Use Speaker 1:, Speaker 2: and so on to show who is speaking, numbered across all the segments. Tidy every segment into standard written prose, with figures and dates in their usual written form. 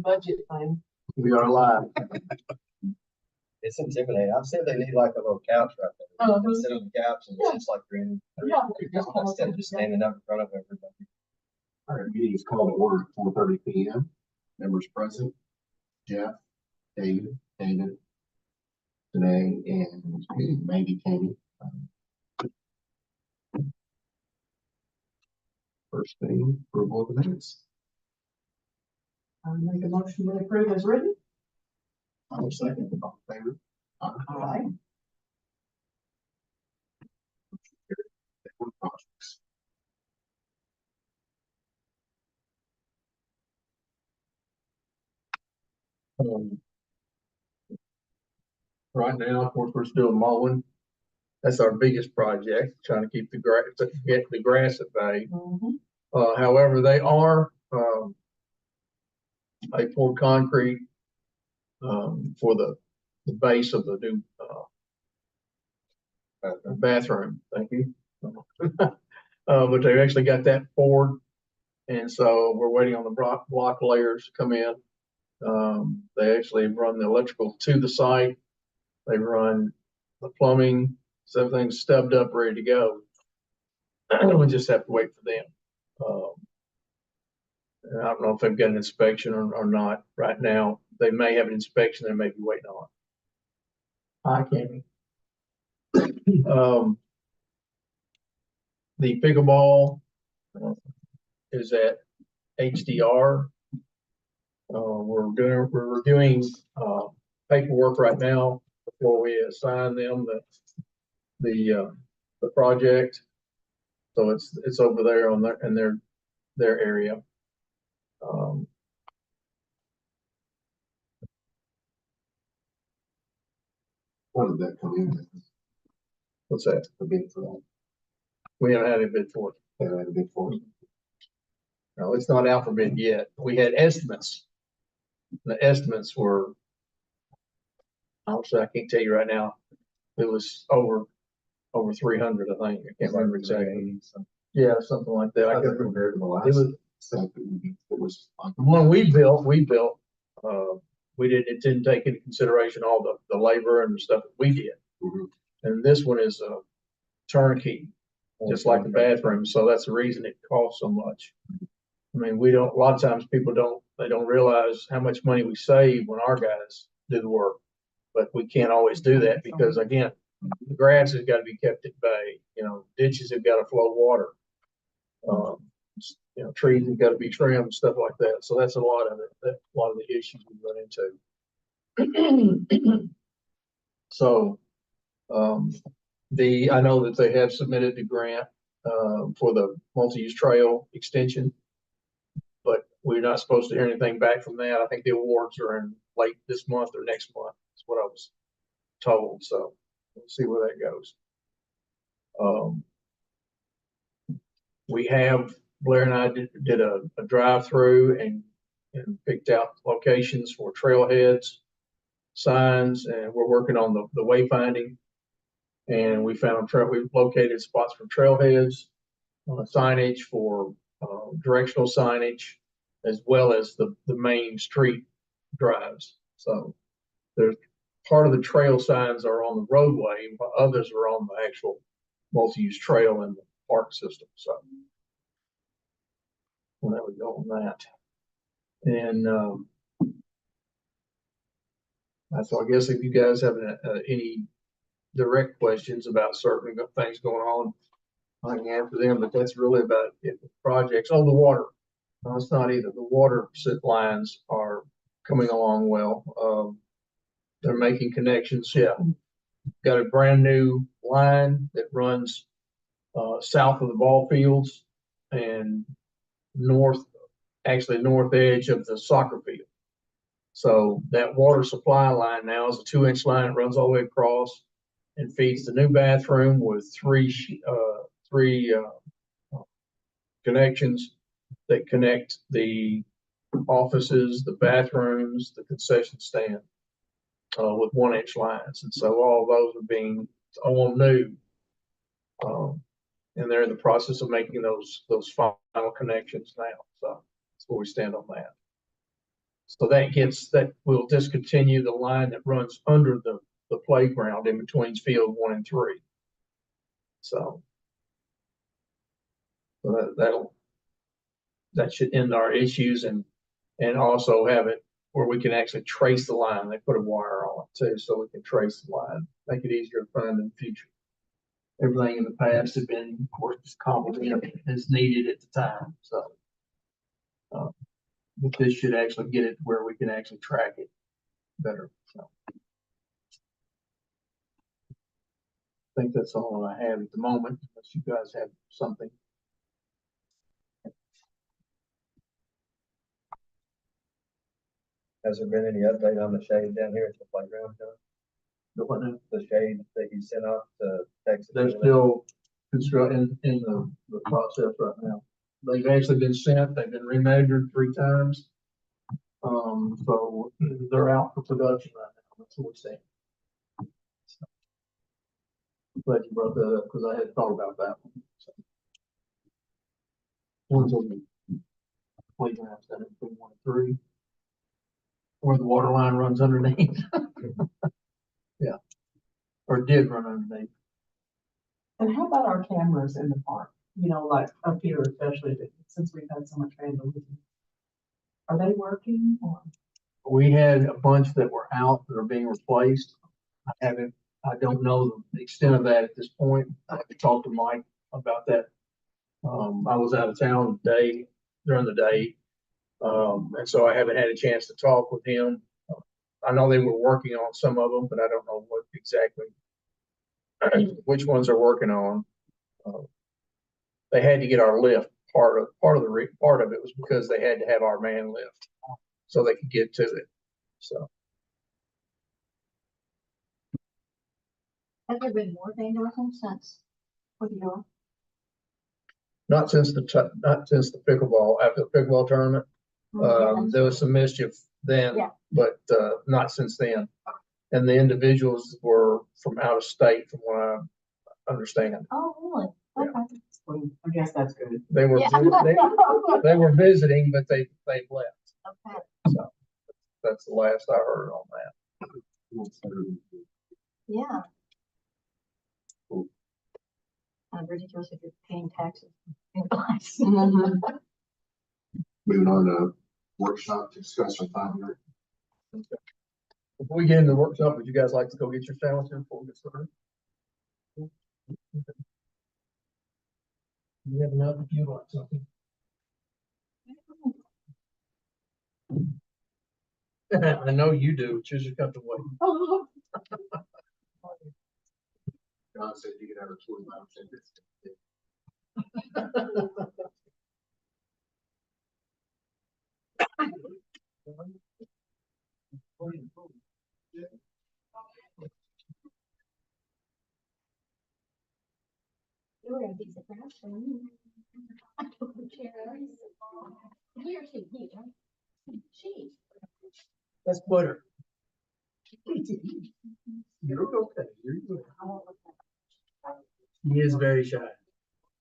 Speaker 1: budget thing.
Speaker 2: We are live.
Speaker 3: It's intimidating. I've said they need like a little couch right there.
Speaker 1: Oh,
Speaker 3: You can sit on the couch and it's just like you're in.
Speaker 1: Yeah.
Speaker 3: Instead of just standing up in front of everybody.
Speaker 2: All right, meeting is called to order at 4:30 p.m. Members present, Jeff, David, David, today, and maybe Katie. First thing, approval of the minutes.
Speaker 1: I'll make a motion to approve as written.
Speaker 2: I'll second. All in favor?
Speaker 1: Aye.
Speaker 2: Projects. Right now, of course, we're still mowing. That's our biggest project, trying to keep the grass, get the grass at bay.
Speaker 1: Mhm.
Speaker 2: However, they are, they poured concrete, for the base of the new, bathroom. Thank you. But they actually got that poured. And so we're waiting on the block layers to come in. They actually run the electrical to the site. They run the plumbing, so everything's stubbed up, ready to go. We just have to wait for them. And I don't know if they've got an inspection or not right now. They may have an inspection they may be waiting on. Hi, Kenny. The pickleball is at HDR. We're reviewing paperwork right now before we assign them the project. So it's over there on their area. What did that come in? What's that? The bid for that? We haven't had a bid for it. Haven't had a bid for it. No, it's not out for bid yet. We had estimates. The estimates were, honestly, I can't tell you right now. It was over 300, I think. I can't remember exactly. Yeah, something like that. I couldn't remember the last. It was the one we built. It didn't take into consideration all the labor and the stuff that we did. Mm-hmm. And this one is a turnkey, just like the bathroom. So that's the reason it costs so much. I mean, a lot of times people don't realize how much money we save when our guys do the work, but we can't always do that because again, the grass has got to be kept at bay. Ditches have got to flow water. Trees have got to be trimmed, stuff like that. So that's a lot of it. That's a lot of the issues we run into. So, I know that they have submitted the grant for the multi-use trail extension, but we're not supposed to hear anything back from that. I think the awards are in late this month or next month. That's what I was told. So we'll see where that goes. Blair and I did a drive-through and picked out locations for trailheads, signs, and we're working on the wayfinding. And we we've located spots for trailheads, signage for directional signage, as well as the main street drives. So there's part of the trail signs are on the roadway, but others are on the actual multi-use trail in the park system. So well, there we go on that. And so I guess if you guys have any direct questions about certain things going on, I can answer them, but that's really about it. The projects. Oh, the water. No, it's not either. The water lines are coming along well. They're making connections. Yeah. Got a brand new line that runs south of the ball fields and north edge of the soccer field. So that water supply line now is a 2-inch line. It runs all the way across and feeds the new bathroom with three connections that connect the offices, the bathrooms, the concession stand with 1-inch lines. And so all those are being all new. And they're in the process of making those final connections now. So that's where we stand on that. So that will discontinue the line that runs under the playground in between field 1 and 3. So. That should end our issues and also have it where we can actually trace the line. They put a wire on it too, so we can trace the line, make it easier to find in the future. Everything in the past had been, of course, just complicated as needed at the time, so. But this should actually get it where we can actually track it better, so. I think that's all I have at the moment, unless you guys have something.
Speaker 3: Has there been any update on the shade down here at the playground, John? The shade that you sent off to Texas?
Speaker 2: They're still constructing in the process right now. They've actually been sent, they've been remeasured 3 times. So they're out for production right now. That's what we're saying. So, glad you brought that up because I hadn't thought about that one. So. One's on the playground center between 1 and 3, where the water line runs underneath. Yeah, or did run underneath.
Speaker 1: And how about our cameras in the park? You know, like up here, especially since we've had so much vandalism. Are they working or?
Speaker 2: We had a bunch that were out that are being replaced. I don't know the extent of that at this point. I have to talk to Mike about that. I was out of town during the day. And so I haven't had a chance to talk with him. I know they were working on some of them, but I don't know what exactly, which ones they're working on. They had to get our lift. Part of it was because they had to have our man lift so they could get to it. So.
Speaker 4: Has there been more vandalism since with your?
Speaker 2: Not since the pickleball, after the pickleball tournament. There was some mischief then,
Speaker 4: Yeah.
Speaker 2: but not since then. And the individuals were from out of state, from what I understand.
Speaker 4: Oh, really?
Speaker 2: Yeah.
Speaker 4: Okay.
Speaker 1: Well, I guess that's good.
Speaker 2: They were
Speaker 4: Yeah.
Speaker 2: they were visiting, but they left.
Speaker 4: Okay.
Speaker 2: So that's the last I heard on that.
Speaker 4: Yeah. Kind of ridiculous if you're paying taxes.
Speaker 1: Mhm.
Speaker 5: Moving on to workshop to discuss our 500.
Speaker 2: Before we get into the workshop, would you guys like to go get your sandwiches before we get started? You have enough if you want something. I know you do. Choose your cup of wait.
Speaker 5: John said you could have a 25% discount.
Speaker 4: You were gonna be surprised for me. He or she, he, right? She.
Speaker 2: Let's put her. You're okay. You're good. He is very shy.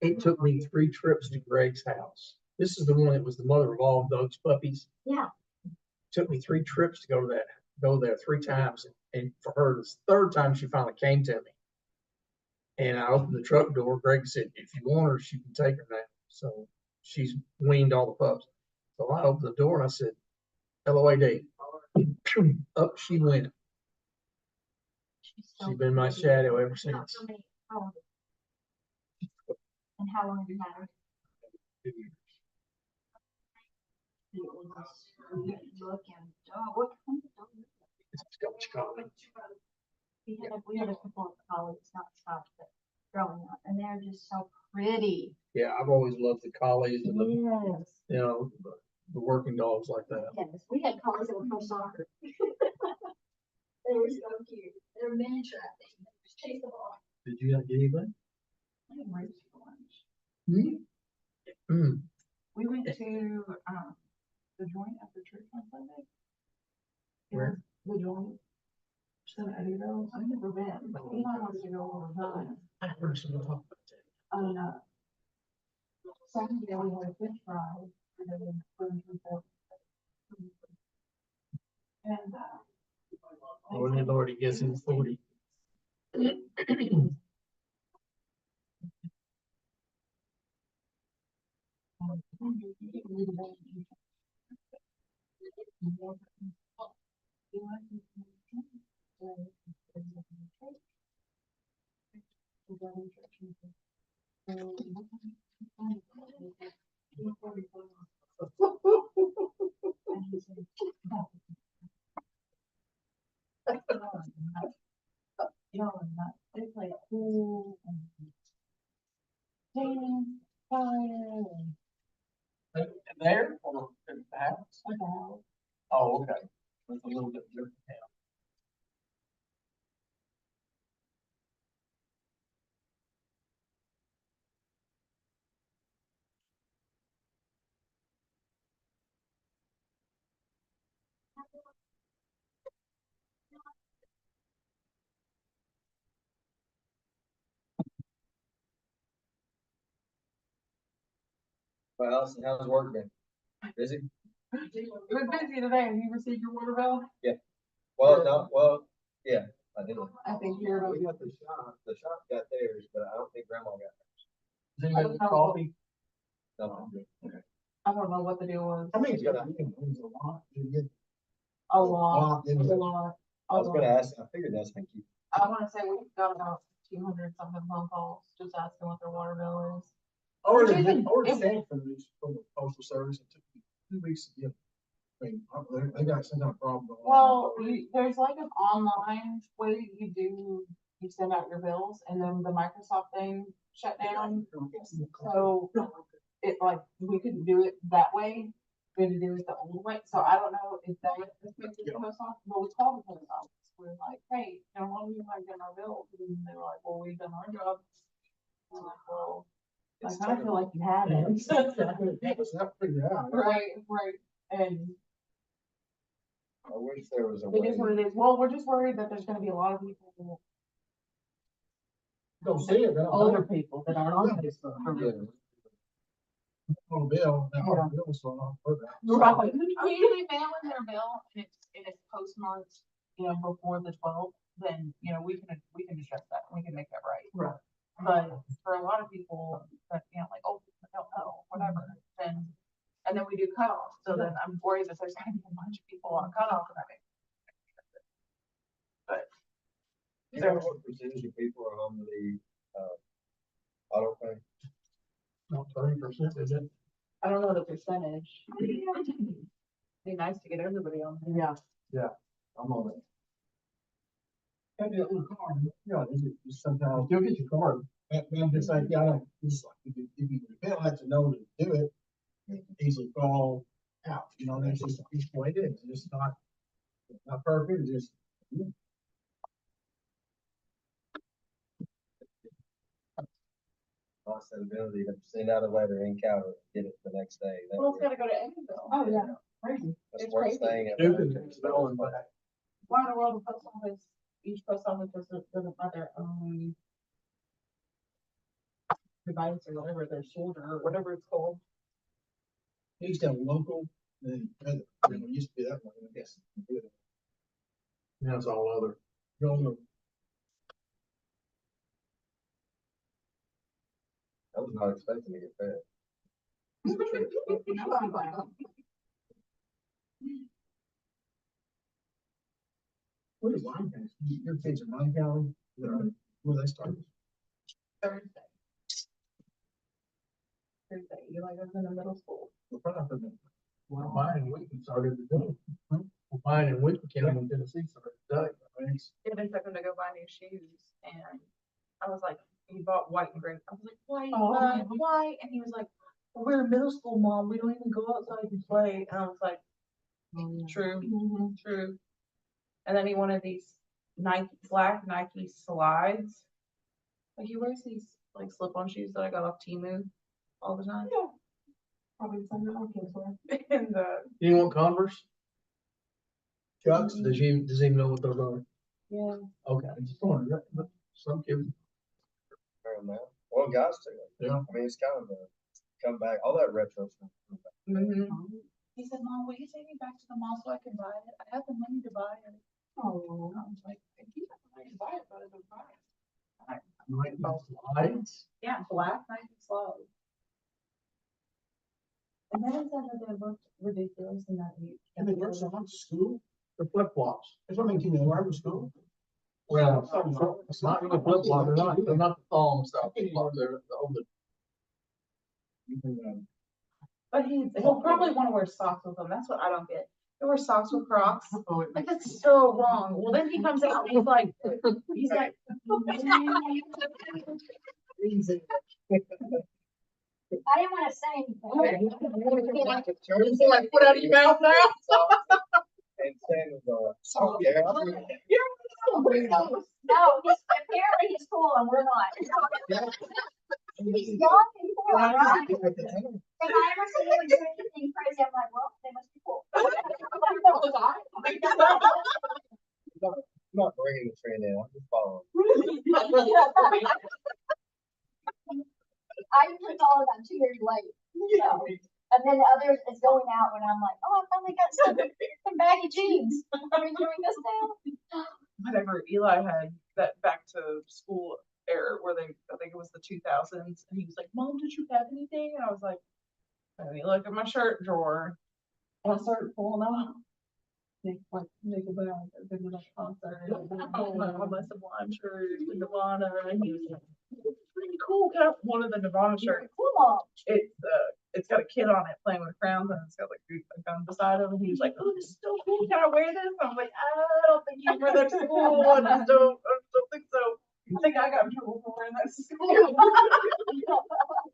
Speaker 2: It took me 3 trips to Greg's house. This is the one that was the mother of all Doug's puppies.
Speaker 4: Yeah.
Speaker 2: Took me 3 trips to go there 3 times. And for her, this 3rd time she finally came to me. And I opened the truck door. Greg said, if you want her, she can take her now. So she's weaned all the pups. So I opened the door and I said, LOAD. Up she went. She's been my shadow ever since.
Speaker 4: And how long have you had her? Look and dog. What kind of dog?
Speaker 2: It's Scotch collie.
Speaker 4: We had a couple of collies, not Scotch, but growing up, and they're just so pretty.
Speaker 2: Yeah, I've always loved the collies and the,
Speaker 4: Yes.
Speaker 2: you know, the working dogs like that.
Speaker 4: Yes, we had collies that were from soccer. They were so cute. They were miniature, I think. They just chase the ball.
Speaker 2: Did you not get anything?
Speaker 1: I had ribs for lunch. We went to, the joint after church on Sunday.
Speaker 2: Where?
Speaker 1: The joint. Some Eddieville. I've never been, but Eli wants to go all the time.
Speaker 2: I heard someone talk about that.
Speaker 1: On, Saturday we had a fish fry. And then frozen pork. And,
Speaker 2: Lord, and Lord, he gets in 40.
Speaker 1: They play pool and dance, fire, and
Speaker 2: There or in the house?
Speaker 1: about.
Speaker 2: Oh, okay. It's a little bit different now.
Speaker 3: Well, Allison, how's work been? Busy?
Speaker 1: It was busy today. Have you received your water bill?
Speaker 3: Well, no, well, yeah, I did.
Speaker 1: I think you're.
Speaker 3: We got the shop got theirs, but I don't think grandma got
Speaker 2: Does anybody want coffee?
Speaker 3: no.
Speaker 1: I don't know what the deal was.
Speaker 5: I mean, it's got a lot. You get
Speaker 1: A lot,
Speaker 5: didn't
Speaker 1: a
Speaker 5: it?
Speaker 1: lot.
Speaker 3: I was gonna ask, I figured that's gonna keep.
Speaker 1: I wanna say we've got about 200 something phone calls, just asking what their water bill is.
Speaker 5: I already,
Speaker 1: Which isn't-
Speaker 5: I already sent from the postal service. It took me 2 weeks to get. I mean, they got some kind of problem. going on.
Speaker 1: Well, there's like an online way you send out your bills and then the Microsoft thing shut down. So it like, we couldn't do it that way. We had to do it the old way. So I don't know if that is supposed to be the post office, but we called the post office. We're like, hey, why don't you like get our bills? And they were like, well, we've done our job. I'm like, well, I
Speaker 5: It's
Speaker 1: kind of feel like you haven't.
Speaker 5: It's not figured out.
Speaker 1: Right, right. And
Speaker 3: I wish there was a
Speaker 1: it
Speaker 3: way.
Speaker 1: is what it is. Well, we're just worried that there's gonna be a lot of people,
Speaker 5: Don't see it, they don't.
Speaker 1: older people that aren't on Facebook.
Speaker 3: Yeah.
Speaker 5: On the bill, that whole bill's going on for that.
Speaker 1: Right. I mean, if they mail in their bill and it's postmarked, before the 12th, then, we can address that. We can make that right. Right. But for a lot of people that, like, oh, I don't know, whatever, then, and then we do cutoff. So then I'm worried that there's gonna be a bunch of people on cutoff. And
Speaker 3: You know what percentage of people are on the, auto pay?
Speaker 5: Not 30%, is it?
Speaker 1: I don't know the percentage. Be nice to get everybody on there. Yeah.
Speaker 5: I'm on it. Got that little card, yeah, it's sometimes, you'll get your card, and I'm just like, yeah, I don't, it's like, if you like to know to do it, you can easily fall out, that's just the way it is, it's just not perfect, it's just.
Speaker 3: Possibility to send out a letter in Calvert, get it the next day.
Speaker 1: Well, it's gotta go to Evansville. Oh, yeah, crazy.
Speaker 3: That's the
Speaker 1: It's
Speaker 3: worst
Speaker 1: crazy.
Speaker 3: thing.
Speaker 2: Stupid and spelling back.
Speaker 1: Why in the world the post office, each post office doesn't have their own device or whatever, their shoulder or whatever it's called.
Speaker 5: They used to have local, then, it used to be that way, I guess.
Speaker 2: Now it's all other.
Speaker 5: Going
Speaker 3: I was not expecting to get fed.
Speaker 5: What is Line County? Your kids are Line County, where they started?
Speaker 1: Thursday. Eli goes in the middle school.
Speaker 5: Well, probably for them.
Speaker 2: Well, mine and Wheaton started today. Well, mine and Wheaton County in Tennessee started today.
Speaker 1: Steven took him to go buy new shoes and I was like, he bought white and gray. I was like, white, white. And he was like, well, we're in middle school, mom. We don't even go outside and play. And I was like, true, true. And then he wanted these black Nike slides. Like he wears these like slip-on shoes that I got off Temu all the time. Yeah. Probably something my kids wear. And
Speaker 2: You want Converse?
Speaker 5: Chucks?
Speaker 2: Does he even know what those are?
Speaker 1: yeah.
Speaker 2: Okay. Some kids.
Speaker 3: Fair enough. Well, guys too.
Speaker 5: Yeah.
Speaker 3: I mean, it's kind of a comeback, all that retro stuff.
Speaker 1: Mm-hmm. He said, Mom, will you take me back to the mall so I can buy it? I have the money to buy it. Oh. I was like, if you have the money to buy it, go buy it.
Speaker 2: Lights?
Speaker 1: Yeah, black Nike Slow. And then it said that they looked ridiculous in that heat.
Speaker 5: And they wear some to school.
Speaker 2: The flip flops.
Speaker 5: That's what I mean, they wear to school.
Speaker 2: Well, it's not really flip flop, they're not the thong stuff, they're the.
Speaker 1: But he'll probably want to wear socks with them. That's what I don't get. He wears socks with Crocs. Like, that's so wrong. Well, then he comes out and he's like,
Speaker 4: I didn't wanna say anything.
Speaker 2: You like put out of your mouth now?
Speaker 3: And sandals
Speaker 5: Oh, yeah.
Speaker 4: No, apparently he's cool and we're not. He's young and cool, right? If I ever see him do anything crazy, I'm like, well, they must be cool.
Speaker 3: I'm not bringing the train in, I'm just following.
Speaker 4: I usually follow them 2 years late. So, and then the others is going out when I'm like, oh, I finally got some baggy jeans. Are we doing this now?
Speaker 1: whenever Eli had that back to school era where I think it was the 2000s, and he was like, Mom, did you have anything? And I was like, let me look at my shirt drawer. And I started pulling out. Like Nickelback, I've been to that concert, all my Sublime shirts, and Nirvana, and he was like, it's pretty cool. Can I have one of the Nirvana shirts?
Speaker 4: Cool.
Speaker 1: It's got a kid on it playing with crowns, and it's got like a gun beside him, and he was like, oh, this is so cool. Can I wear this? I was like, I don't think you can wear that to school. I just don't think so. I think I got in trouble for wearing that to school.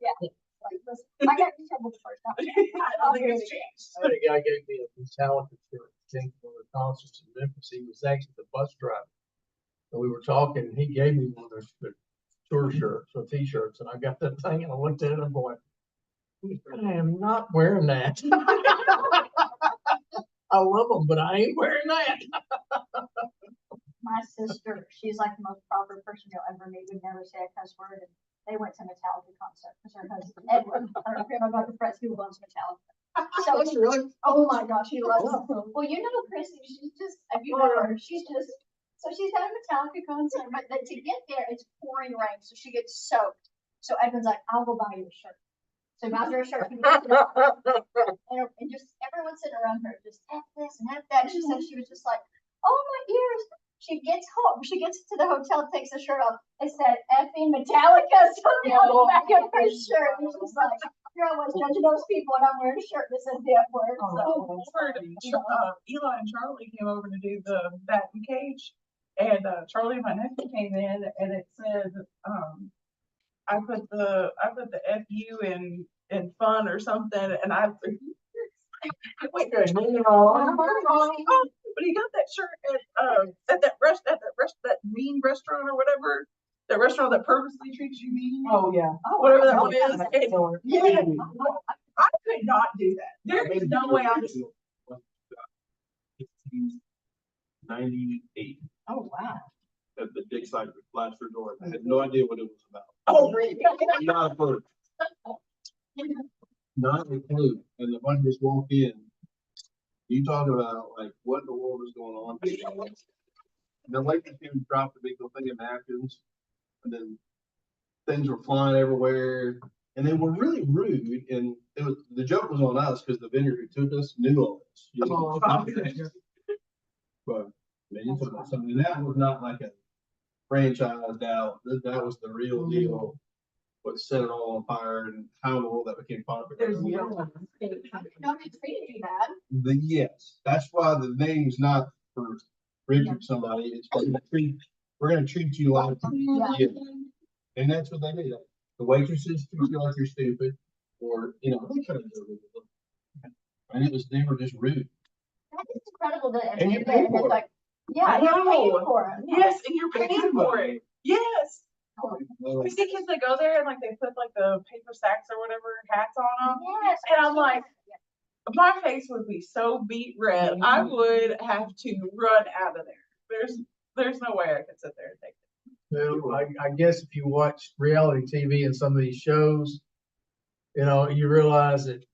Speaker 4: Yeah. Like, listen, I got in trouble the first time.
Speaker 1: I don't think it's changed.
Speaker 2: I had a guy gave me a Metallica shirt, came from the concerts in Memphis, he was actually the bus driver. And we were talking, he gave me one of their tour shirts, or t-shirts, and I got that thing and I looked at it and I'm going, I am not wearing that. I love them, but I ain't wearing that.
Speaker 4: My sister, she's like the most proper person you'll ever meet, would never say a cuss word, and they went to Metallica concert, because her husband, Edward, I don't know about the press, he loves Metallica. So,
Speaker 2: Really?
Speaker 4: oh my gosh, he loves it. Well, you know, Chrissy, she's just, if you know her, she's just, so she's at a Metallica concert, but then to get there, it's pouring rain, so she gets soaked. So Edward's like, I'll go buy you a shirt. So he buys her a shirt, and just everyone sitting around her, just F this and F that. She said she was just like, oh my ears. She gets home, she gets to the hotel, takes the shirt off. It said effing Metallica something on the back of her shirt. And she's like, you're always judging those people, and I'm wearing a shirt that says the F word. So,
Speaker 1: Eli and Charlie came over to do the batting cage, and Charlie and my nephew came in, and it said, I put the FU in fun or something, and I wait,
Speaker 2: Okay, moving on.
Speaker 1: but he got that shirt at that mean restaurant or whatever, that restaurant that purposely treats you mean.
Speaker 2: Oh, yeah.
Speaker 1: Whatever that one is. Yeah, I could not do that. There is no way I could.
Speaker 6: 98
Speaker 1: Oh, wow.
Speaker 6: at the Dick Side Flash Resort. I had no idea what it was about.
Speaker 1: Oh, really?
Speaker 6: Not a clue. Not a clue. And the one just walked in. You talk about like what in the world is going on. And the waitress came and dropped a big little thing of napkins. And then things were flying everywhere. And they were really rude. And it was the joke was on us because the vendor who took us knew all this. You know, but man, you talk about something that was not like a franchised out. That was the real deal. What set it all on fire and how in the world that became popular.
Speaker 1: There's no one.
Speaker 4: don't get treated you bad.
Speaker 6: Yes, that's why the name's not for Richard somebody. It's we're gonna treat you like you. And that's what they did. The waitresses treat you like you're stupid, or they kind of do it. And they were just rude.
Speaker 4: That is incredible that.
Speaker 6: And you pay for it.
Speaker 4: Like, yeah, you're paying for it.
Speaker 1: Yes, and you're paying for it. Yes. You see kids that go there and like they put like the paper sacks or whatever hats on them.
Speaker 4: Yes.
Speaker 1: And I'm like, my face would be so beat red. I would have to run out of there. There's no way I could sit there and take it.
Speaker 2: No, I guess if you watch reality TV and some of these shows, you realize that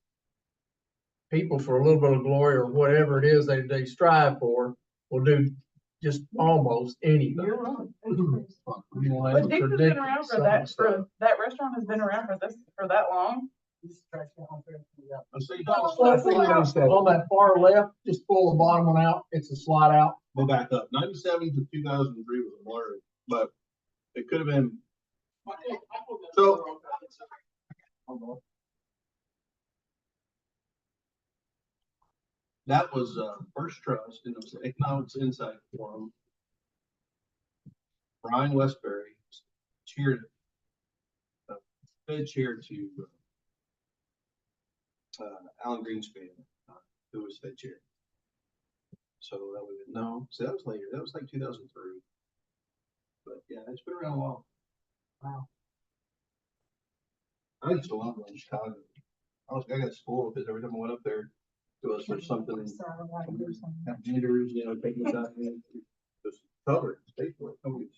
Speaker 2: people for a little bit of glory or whatever it is they strive for, will do just almost anything.
Speaker 1: You're right.
Speaker 2: You know,
Speaker 1: But
Speaker 2: it's
Speaker 1: Dick's has been
Speaker 2: ridiculous,
Speaker 1: around
Speaker 2: some of the stuff.
Speaker 1: for that restaurant has been around for that long.
Speaker 6: I see.
Speaker 2: On that far left, just pull the bottom one out, it's a slide out.
Speaker 6: Go back up. 97 to 2003 was a blur, but it could have been. So. That was First Trust, and it was an Economics Insight Forum. Brian Westbury cheered, fed chair to Alan Greenspan, who was Fed chair. So that was, no, so that was later. That was like 2003. But yeah, it's been around a while.
Speaker 1: Wow.
Speaker 6: I used to love going to Chicago. I got spoiled because every time I went up there, it was for something. Have jitters, you know, taking time. Just cover it, stay for it. Cover it.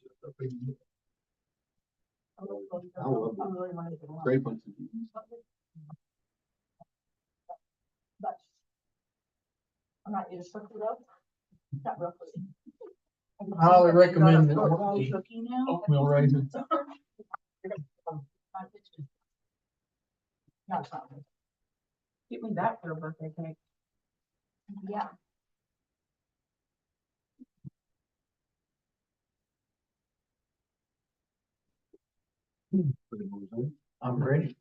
Speaker 6: I love it. Great place to be.
Speaker 1: But I'm not used to it up. Not roughly.
Speaker 2: I highly recommend the
Speaker 1: Cookie now.
Speaker 2: oatmeal raisin.
Speaker 1: No, it's not. Get me that for a birthday cake.
Speaker 4: Yeah.
Speaker 2: I'm ready.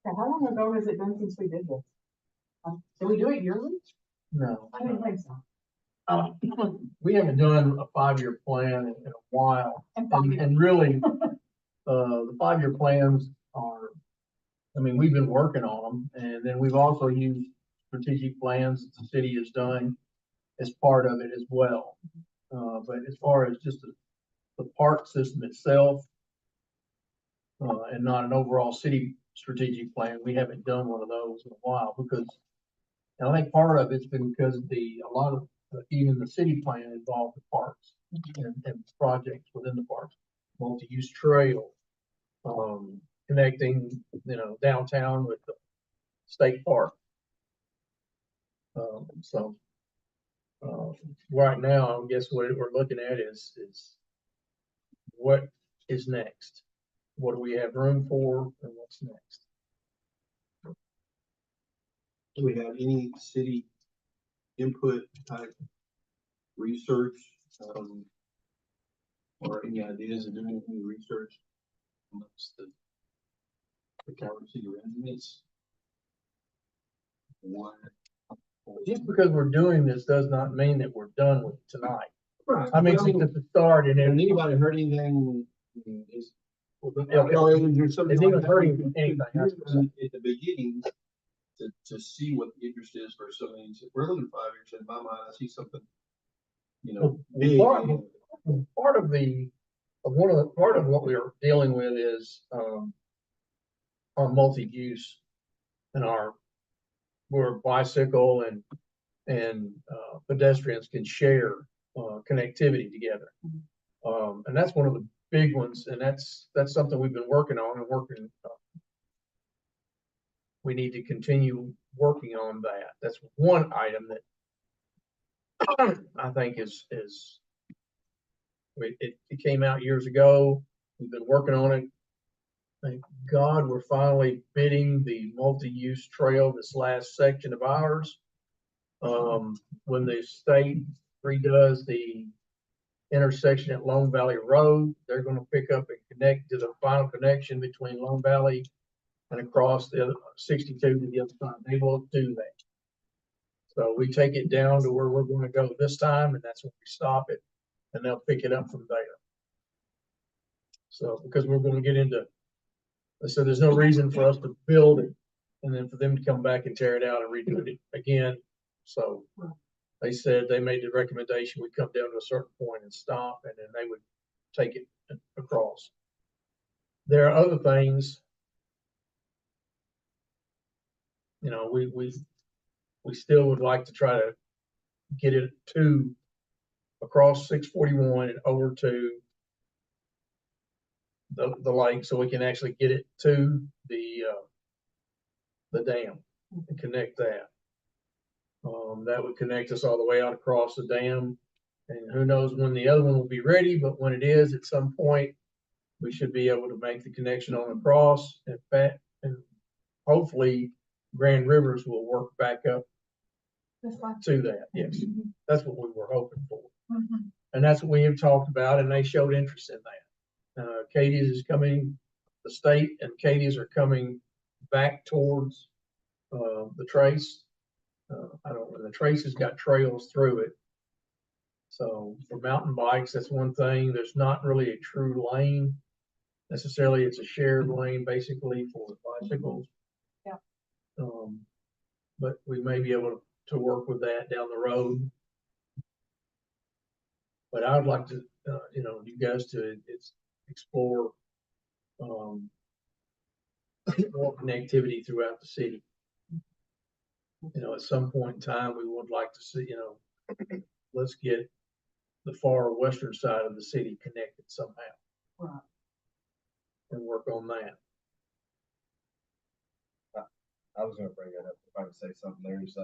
Speaker 1: How long ago has it been since we did this? Did we do it yearly?
Speaker 2: No.
Speaker 1: I didn't think so.
Speaker 2: We haven't done a 5-year plan in a while,
Speaker 1: And
Speaker 2: and really, the 5-year plans are, I mean, we've been working on them, and then we've also used strategic plans that the city has done as part of it as well. But as far as just the park system itself, and not an overall city strategic plan, we haven't done one of those in a while, because, and I think part of it's been because a lot of, even the city plan involved the parks and projects within the parks, multi-use trail, connecting, you know, downtown with the state park. Right now, I guess what we're looking at is what is next? What do we have room for, and what's next?
Speaker 6: Do we have any city input type research, or any ideas of doing any research amongst the Calvert City residents? What?
Speaker 2: Just because we're doing this does not mean that we're done with it tonight.
Speaker 6: Right.
Speaker 2: I mean, it's just a start, and
Speaker 6: Has
Speaker 2: then
Speaker 6: anybody heard anything? Is,
Speaker 2: it's
Speaker 6: is there something
Speaker 2: even
Speaker 6: like that
Speaker 2: hurting
Speaker 6: we can
Speaker 2: anything,
Speaker 6: do
Speaker 2: that's what I'm
Speaker 6: at the beginning to see what the interest is for some of these? If we're looking at 5 years, in my mind, I see something, you know, big.
Speaker 2: part of part of what we are dealing with is, our multi-use and where bicycle and pedestrians can share, connectivity together. And that's one of the big ones, and that's something we've been working on and working. We need to continue working on that. That's one item that I think is it came out years ago. We've been working on it. Thank God we're finally bidding the multi-use trail, this last section of ours. When the state redoes the intersection at Lone Valley Road, they're gonna pick up and connect to the final connection between Lone Valley and across the other 62 to the other side. They will do that. So we take it down to where we're gonna go this time, and that's when we stop it, and they'll pick it up from there. So, because we're gonna get into, so there's no reason for us to build it and then for them to come back and tear it out and redo it again. So they said, they made the recommendation, we come down to a certain point and stop, and then they would take it across. There are other things, you know, we still would like to try to get it across 641 and over to the lake so we can actually get it to the dam and connect that. That would connect us all the way out across the dam. And who knows when the other one will be ready, but when it is, at some point, we should be able to make the connection on across. In fact, and hopefully Grand Rivers will work back up
Speaker 1: This one.
Speaker 2: to that. Yes, that's what we were hoping for.
Speaker 1: Mhm.
Speaker 2: And that's what we have talked about, and they showed interest in that. Katie's is coming, the state and Katie's are coming back towards, the trace. I don't know, the trace has got trails through it. So for mountain bikes, that's one thing. There's not really a true lane necessarily. It's a shared lane basically for bicycles.
Speaker 1: Yeah.
Speaker 2: But we may be able to work with that down the road. But I would like to, you guys to explore, more connectivity throughout the city. At some point in time, we would like to see, let's get the far western side of the city connected somehow.
Speaker 1: Right.
Speaker 2: And work on that.
Speaker 3: I was gonna bring that up, if I could say something, there's,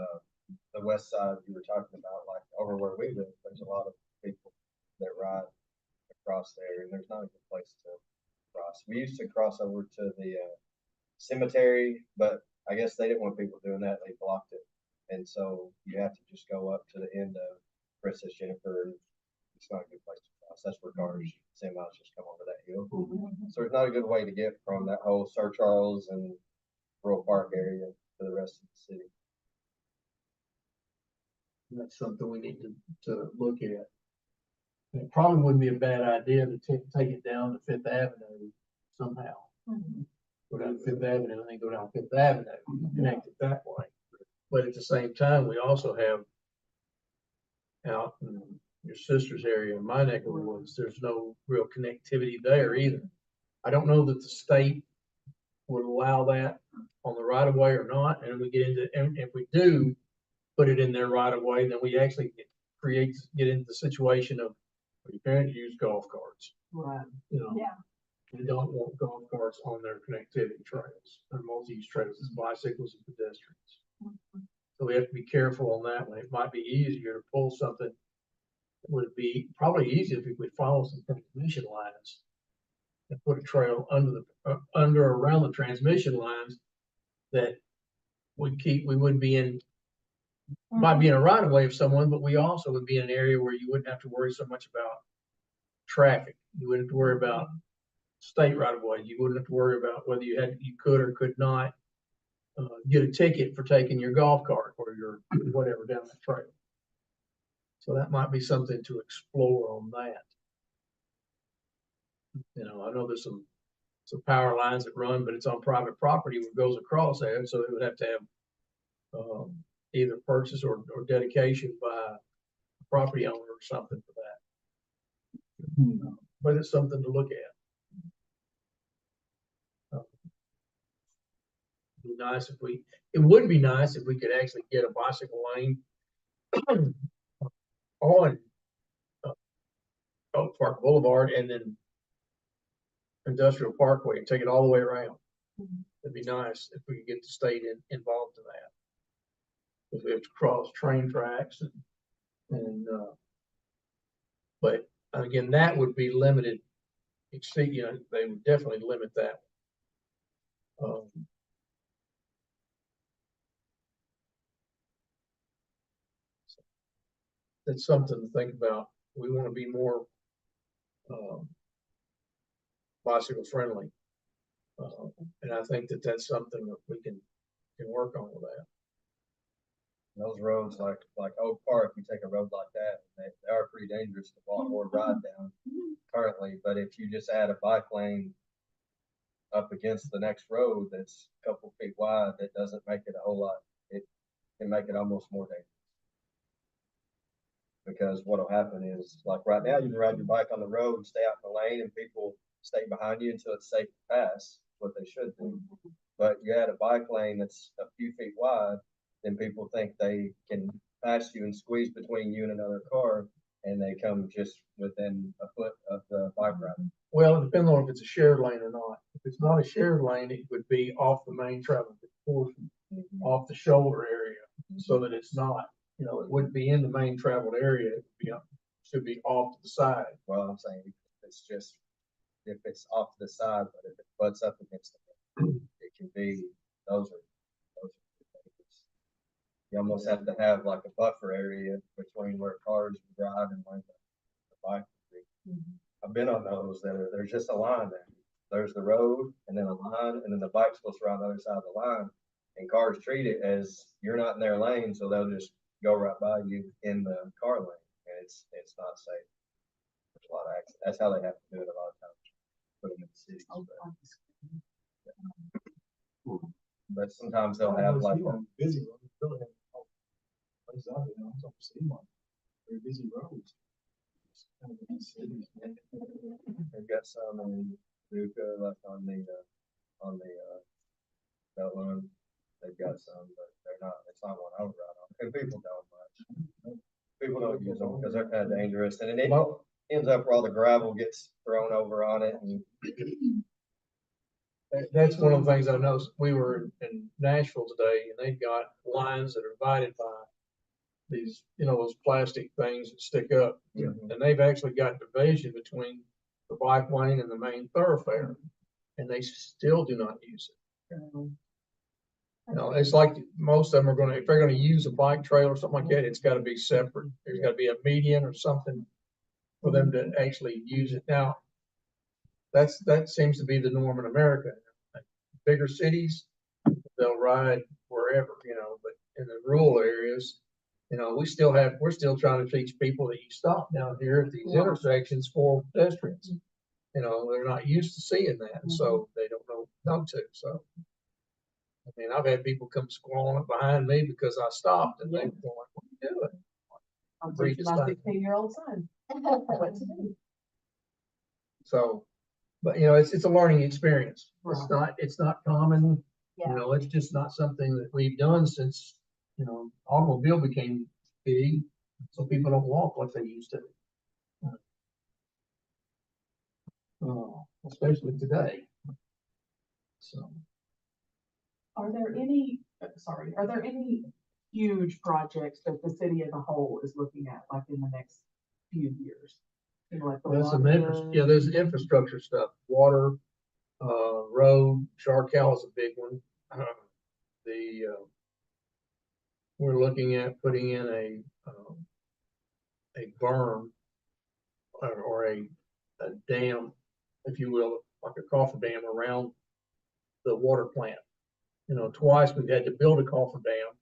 Speaker 3: the west side you were talking about, like over where we live, there's a lot of people that ride across there, and there's not a good place to cross. We used to cross over to the, cemetery, but I guess they didn't want people doing that, they blocked it. And so you have to just go up to the end of Princess Jennifer, and it's not a good place to cross, that's where cars, semis just come over that hill. So it's not a good way to get from that whole Sir Charles and Rural Park area to the rest of the city.
Speaker 2: And that's something we need to look at. And it probably wouldn't be a bad idea to take it down to Fifth Avenue somehow.
Speaker 1: Mhm.
Speaker 2: Go down to Fifth Avenue and then go down Fifth Avenue, connect it that way. But at the same time, we also have out in your sister's area, in my neck of the woods, there's no real connectivity there either. I don't know that the state would allow that on the right of way or not, and we get into, and if we do put it in their right of way, then we actually get into the situation of your parents use golf carts.
Speaker 1: Right.
Speaker 4: Yeah.
Speaker 2: We don't want golf carts on their connectivity trails, or multi-use trails, it's bicycles and pedestrians. So we have to be careful on that one. It might be easier to pull something. It would be probably easier if we could follow some transmission lines and put a trail under around the transmission lines that we wouldn't be in, might be in a right of way of someone, but we also would be in an area where you wouldn't have to worry so much about traffic. You wouldn't have to worry about state right of way. You wouldn't have to worry about whether you could or could not get a ticket for taking your golf cart or your whatever down the trail. So that might be something to explore on that. I know there's some power lines that run, but it's on private property that goes across there, so it would have to have either purchase or dedication by a property owner or something for that. But it's something to look at. Be nice if it would be nice if we could actually get a bicycle lane on Oak Park Boulevard and then Industrial Parkway and take it all the way around. It'd be nice if we could get the state involved in that. If we have to cross train tracks but again, that would be limited. They would definitely limit that. It's something to think about. We want to be more bicycle friendly. And I think that that's something that we can work on with that.
Speaker 3: Those roads like Oak Park, you take a road like that, they are pretty dangerous to walk or ride down currently. But if you just add a bike lane up against the next road that's a couple feet wide, that doesn't make it a whole lot. It can make it almost more dangerous. Because what'll happen is, like right now, you can ride your bike on the road and stay out in the lane, and people stay behind you until it's safe to pass, what they should do. But you add a bike lane that's a few feet wide, then people think they can pass you and squeeze between you and another car, and they come just within a foot of the bike route.
Speaker 2: Well, it depends on if it's a shared lane or not. If it's not a shared lane, it would be off the main traffic portion, off the shoulder area, so that it's not, it wouldn't be in the main traveled area. It would be, should be off to the side.
Speaker 3: Well, I'm saying it's just, if it's off to the side, but if it butts up against it, it can be, those are dangerous. You almost have to have like a buffer area between where cars drive and where the bike would be. I've been on those that are, there's just a line there. There's the road and then a line, and then the bike's supposed to ride on the other side of the line. And cars treat it as you're not in their lane, so they'll just go right by you in the car lane, and it's not safe. There's a lot of accidents. That's how they have to do it a lot of times. Put them in the cities. But sometimes they'll have like,
Speaker 5: Busy road, really. Places out there, I don't see one. Very busy roads. Kind of in cities.
Speaker 3: they've got some in Duca left on the belt line. They've got some, but it's not one I would ride on. And people don't much. People don't use them because they're kind of dangerous, and it ends up where all the gravel gets thrown over on it, and
Speaker 2: That's one of the things I noticed. We were in Nashville today, and they've got lines that are divided by these, those plastic things that stick up.
Speaker 3: Yeah.
Speaker 2: And they've actually got division between the bike lane and the main thoroughfare, and they still do not use it. It's like most of them are gonna, if they're gonna use a bike trail or something like that, it's gotta be separate. There's gotta be a median or something for them to actually use it. Now, that seems to be the norm in America. Bigger cities, they'll ride wherever, but in the rural areas, we're still trying to teach people that you stop down here at these intersections for pedestrians. They're not used to seeing that, and so they don't know to, so. I mean, I've had people come squalling up behind me because I stopped, and they're going, what are you doing?
Speaker 1: I'm
Speaker 2: Read
Speaker 1: teaching
Speaker 2: this
Speaker 1: my
Speaker 2: thing.
Speaker 1: 16-year-old son what to do.
Speaker 2: So, but it's a learning experience. It's not common.
Speaker 4: Yeah.
Speaker 2: It's just not something that we've done since, automobile became big. So people don't walk like they used to. Especially today. So,
Speaker 1: Are there any huge projects that the city as a whole is looking at, like in the next few years? Like the
Speaker 2: there's some
Speaker 1: water-
Speaker 2: there's infrastructure stuff, water, road, Charcal is a big one. We're looking at putting in a berm or a dam, if you will, like a coffer dam around the water plant. Twice we've had to build a coffer dam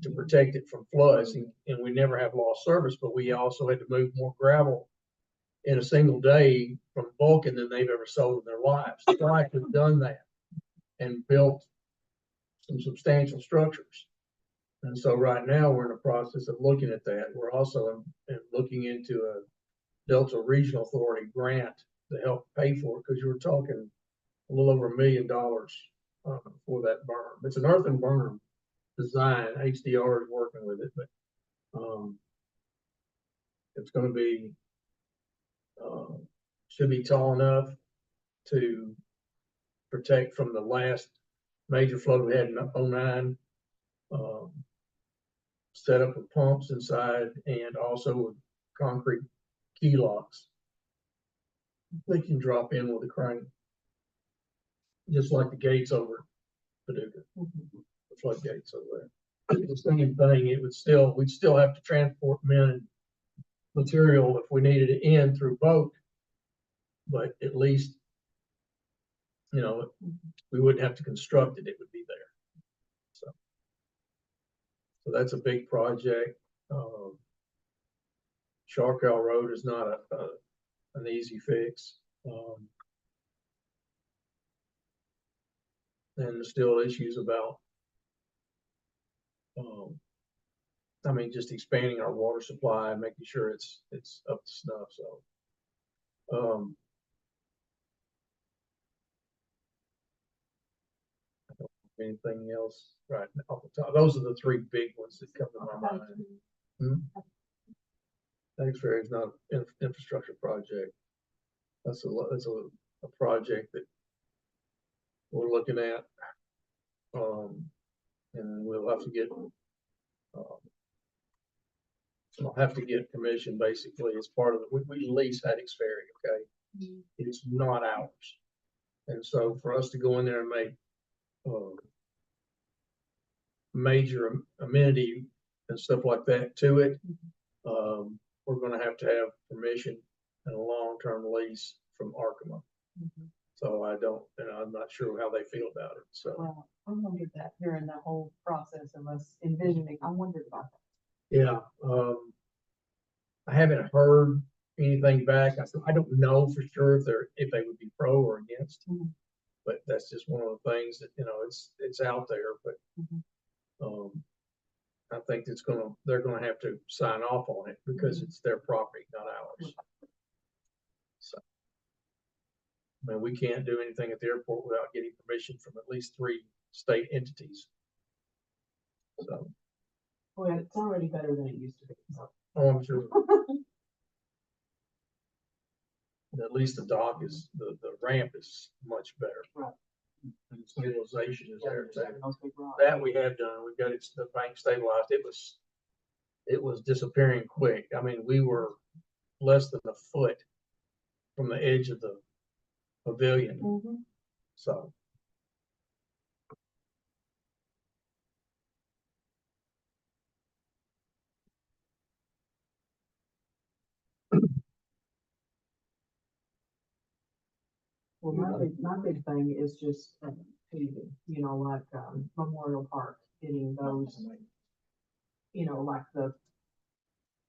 Speaker 2: to protect it from floods, and we never have lost service, but we also had to move more gravel in a single day from Vulcan than they've ever sold in their lives. Twice we've done that and built some substantial structures. And so right now we're in the process of looking at that. We're also looking into a Delta Regional Authority grant to help pay for it, because you were talking a little over $1 million for that berm. It's an earthen berm design. HDR is working with it, but it's going to be should be tall enough to protect from the last major flood we had in 2009. Set up with pumps inside and also with concrete key locks. They can drop in with a crane, just like the gates over Paducah, the floodgates over there. The same thing. We'd still have to transport men and material if we needed it in through boat, but at least, we wouldn't have to construct it. It would be there. So that's a big project. Charcal Road is not an easy fix. And there's still issues about, just expanding our water supply and making sure it's up to snuff. So, I don't have anything else right now off the top. Those are the three big ones that come to my mind. Thanks, Ferry, is not an infrastructure project. That's a project that we're looking at. And we'll have to get, I'll have to get permission basically as part of the, we lease Haddix Ferry, okay? It's not ours. And so for us to go in there and make, major amenity and stuff like that to it, we're gonna have to have permission and a long-term lease from Arkema. So I'm not sure how they feel about it, so.
Speaker 1: Well, I wondered that during the whole process of us envisioning, I wondered about that.
Speaker 2: Yeah, I haven't heard anything back. I don't know for sure if they would be pro or against. But that's just one of the things that, it's out there, but, I think they're gonna have to sign off on it because it's their property, not ours. So. I mean, we can't do anything at the airport without getting permission from at least 3 state entities. So,
Speaker 1: Well, it's already better than it used to be.
Speaker 2: I'm sure. At least the dock is, the ramp is much better.
Speaker 1: Right.
Speaker 2: And stabilization is there too.
Speaker 1: Those big rocks.
Speaker 2: That we have done, we've got the bank stabilized. It was disappearing quick. I mean, we were less than a foot from the edge of the pavilion, so.
Speaker 1: Well, my big thing is just paving, like Memorial Park, getting those, like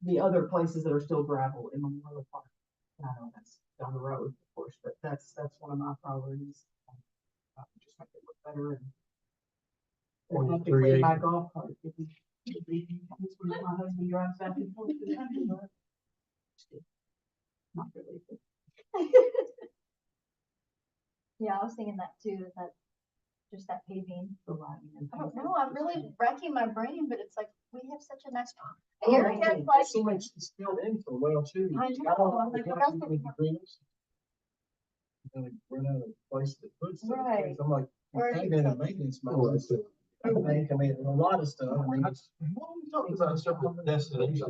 Speaker 1: the other places that are still gravel in Memorial Park. I know that's down the road, of course, but that's one of my priorities. Just make it look better and. Or have to clean my golf cart. My husband drives back and forth to the country, but not really.
Speaker 4: Yeah, I was thinking that too, just that paving.
Speaker 1: The lighting and
Speaker 4: I don't
Speaker 1: things.
Speaker 4: know, I'm really racking my brain, but it's like, we have such a nice
Speaker 5: Oh,
Speaker 4: area, like,
Speaker 5: so much is filled in for well too.
Speaker 4: I know, I'm like, what else do we have?
Speaker 5: Run out of place to put stuff.
Speaker 4: Right.
Speaker 5: I'm like,
Speaker 4: Or is it
Speaker 5: payment and
Speaker 4: something-
Speaker 5: maintenance. I mean, a lot of stuff. I mean, it's-
Speaker 6: Talking about separate destinations.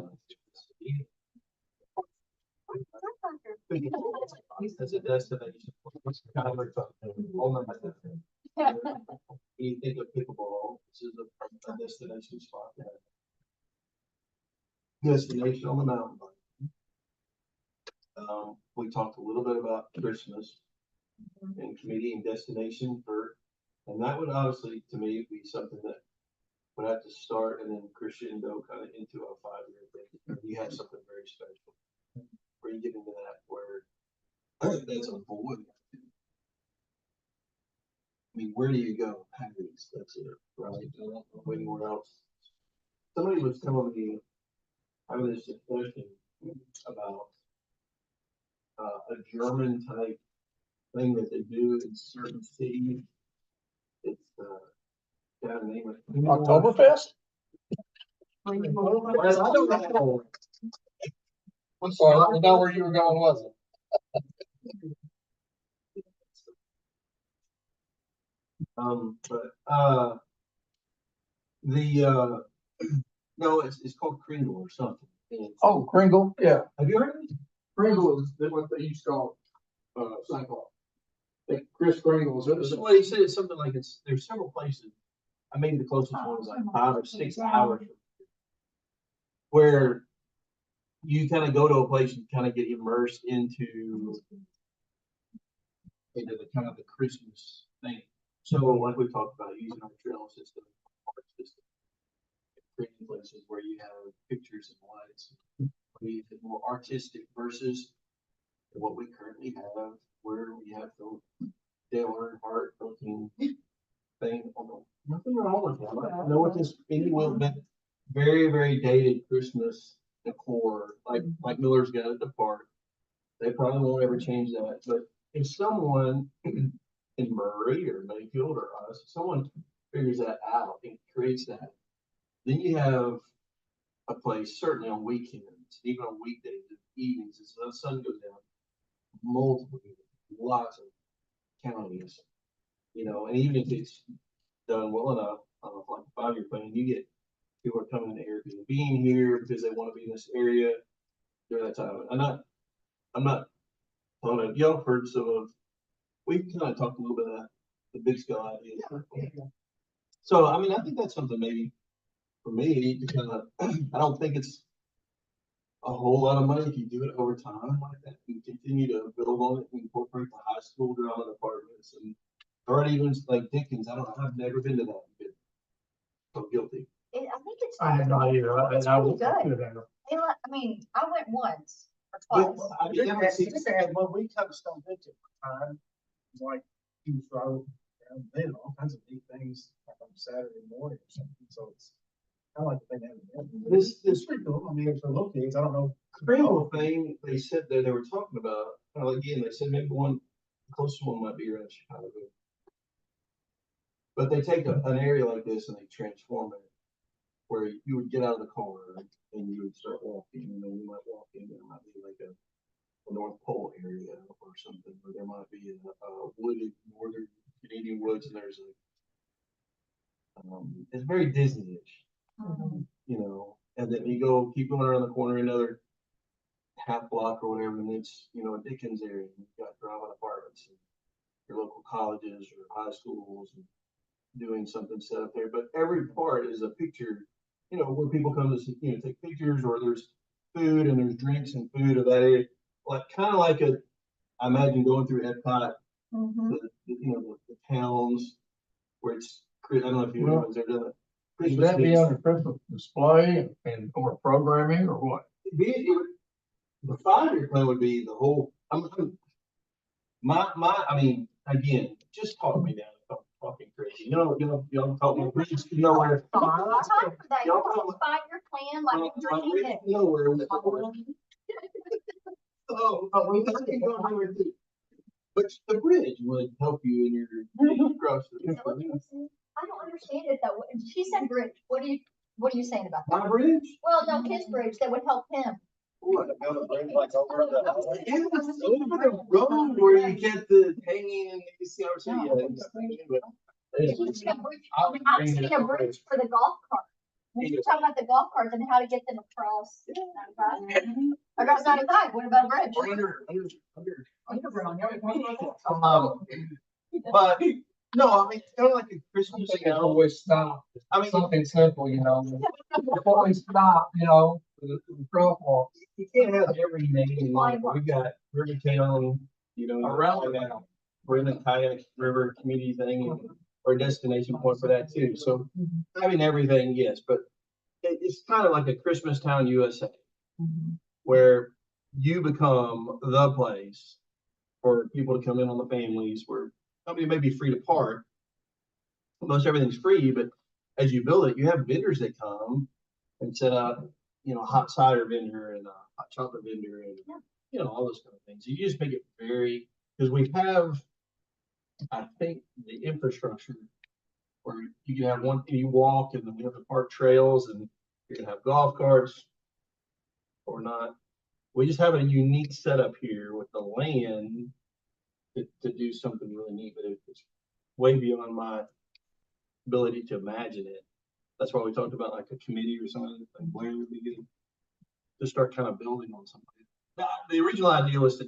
Speaker 6: As a destination. It's kind of like all of my destination. When you think of pickleball, this is a destination spot. Destination on the mountain bike. We talked a little bit about Christmas and committee and destination and that would obviously, to me, be something that would have to start and then crescendo kind of into a 5-year thing. You have something very special where you get into that where that's a void. I mean, where do you go? Patties, that's it, right? I don't know anywhere else. Somebody was telling me, having this discussion about a German type thing that they do in certain cities. It's got a name.
Speaker 2: Oktoberfest?
Speaker 5: Well, I don't know.
Speaker 2: I'm sorry, I didn't know where you were going, was it?
Speaker 6: No, it's called Kringle or something.
Speaker 2: Oh, Kringle, yeah.
Speaker 6: Have you heard of it?
Speaker 2: Kringle is what they used to call, Cyclops. Chris Kringle is.
Speaker 6: Well, he said it's something like there's several places. I mean, the closest one is like 5 or 6 hours. Where you kind of go to a place and kind of get immersed into the kind of the Christmas thing. So like we talked about using our trail system, park system, creating places where you have pictures and lights, where you have more artistic versus what we currently have, where we have the Dale Earnhardt looking thing. Nothing wrong with that. I know what this any will, but very, very dated Christmas decor, like Miller's got at the park. They probably won't ever change that, but if someone in Murray or Mayfield or us, if someone figures that out and creates that, then you have a place, certainly on weekends, nights, even on weekdays, and evenings, as the sun goes down, multiple, lots of counties, you know, and even if it's done well enough, like a 5-year plan, you get people are coming to Airbnb here because they want to be in this area during that time. I'm not telling you, y'all heard some of, we kind of talked a little bit of the big scale idea. So, I mean, I think that's something maybe for me to kind of, I don't think it's a whole lot of money if you do it over time like that and continue to build on it and incorporate the high school drama apartments and, or even like Dickens, I don't know, I've never been to that. I'm guilty.
Speaker 4: I think it's.
Speaker 5: I had no idea.
Speaker 4: It's
Speaker 5: I
Speaker 4: pretty
Speaker 5: was
Speaker 4: good.
Speaker 5: there.
Speaker 4: I mean, I went once or
Speaker 6: But,
Speaker 4: twice.
Speaker 6: I mean, never seen-
Speaker 5: Just had one we kind of stumbled into one time, it's like he was driving around, they had all kinds of neat things like on Saturday morning or something, so it's kind of like the thing that happened. It's pretty cool. I mean, it's for little kids, I don't know.
Speaker 6: Cranial thing, they said that they were talking about, again, they said maybe one, the closest one might be around Chicago. But they take an area like this and they transform it, where you would get out of the car and you would start walking, you know, you might walk in, there might be like a North Pole area or something, or there might be a wooded northern Canadian woods and there's it's very Disney-ish, you know, and then you keep going around the corner another half block or whatever, and it's, you know, a Dickens area, and you've got drama apartments and your local colleges or high schools and doing something set up there, but every part is a picture, you know, where people come to see, you know, take pictures, or there's food and there's drinks and food of that area, like kind of like I imagine going through Epcot, you know, the towns where it's, I don't know if you know, they're doing it.
Speaker 2: Would that be on a Christmas display and or programming or what?
Speaker 6: The 5-year plan would be the whole, I mean, again, just talk me down if I'm talking crazy. Y'all talk me crazy, you know where.
Speaker 4: I'm not talking for that. You want a 5-year plan, like you're dreaming it.
Speaker 6: Nowhere. Oh, but the bridge would help you in your grocery.
Speaker 4: I don't understand it though. She said bridge. What are you saying about that?
Speaker 6: My bridge?
Speaker 4: Well, no, his bridge that would help him.
Speaker 6: What, about a bridge like over the. Yeah, over the road where you get the hanging and you see our city.
Speaker 4: She's saying a bridge. I'm saying a bridge for the golf cart. You're talking about the golf carts and how to get them across 95. Across 95. What about a bridge?
Speaker 6: But no, I mean, it's kind of like a Christmas
Speaker 2: They
Speaker 6: thing.
Speaker 2: can always stop.
Speaker 6: I mean,
Speaker 2: Something simple, you know. Always stop, you know, for the crosswalk.
Speaker 6: you can't have every name in mind. We got Rivertown, you know,
Speaker 2: Around now.
Speaker 6: Brennan Kayak River Community thing, or destination point for that too. So having everything, yes, but it's kind of like a Christmas Town USA, where you become the place for people to come in on the families, where somebody may be free to park. Most everything's free, but as you build it, you have vendors that come and set up, you know, a hot cider vendor and a hot chocolate vendor and, you know, all those kind of things. You just make it very, because we have, I think, the infrastructure where you can have one, you walk and then we have the park trails and you can have golf carts or not. We just have a unique setup here with the land to do something really neat, but it's way beyond my ability to imagine it. That's why we talked about like a committee or something, like Blair would be good to start kind of building on something. The original idea was to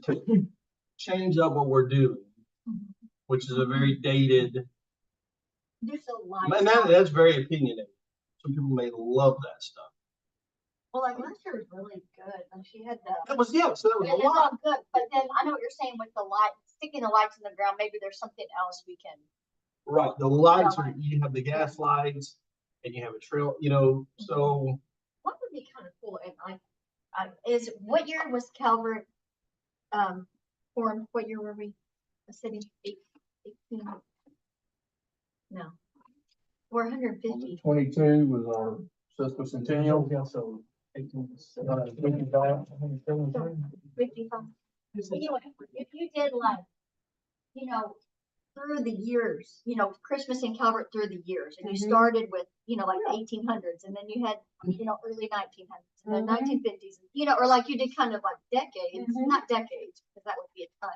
Speaker 6: change up what we're doing, which is a very dated,
Speaker 4: Do so
Speaker 6: and
Speaker 4: light.
Speaker 6: that's very opinionated. Some people may love that stuff.
Speaker 4: Well, like last year was really good. Like she had the.
Speaker 6: That was, yeah, so that was
Speaker 4: Yeah,
Speaker 6: a
Speaker 4: that's
Speaker 6: lot.
Speaker 4: all good, but then I know what you're saying with the light, sticking the lights in the ground, maybe there's something else we can.
Speaker 6: Right, the lights are, you have the gas lights and you have a trail, you know, so.
Speaker 4: What would be kind of cool, and is, what year was Calvert, formed? What year were we a city? 18? No. 450.
Speaker 2: 22 was our sesquicentennial.
Speaker 5: Yeah, so 18.
Speaker 4: 55. You know, if you did like, you know, through the years, you know, Christmas in Calvert through the years. And you
Speaker 1: Mhm.
Speaker 4: started with, you know, like the 1800s, and then you had, you know, early 1900s, and then
Speaker 1: Mhm.
Speaker 4: 1950s, you know, or like you did kind of like decades,
Speaker 1: Mhm.
Speaker 4: not decades, because that would be a ton,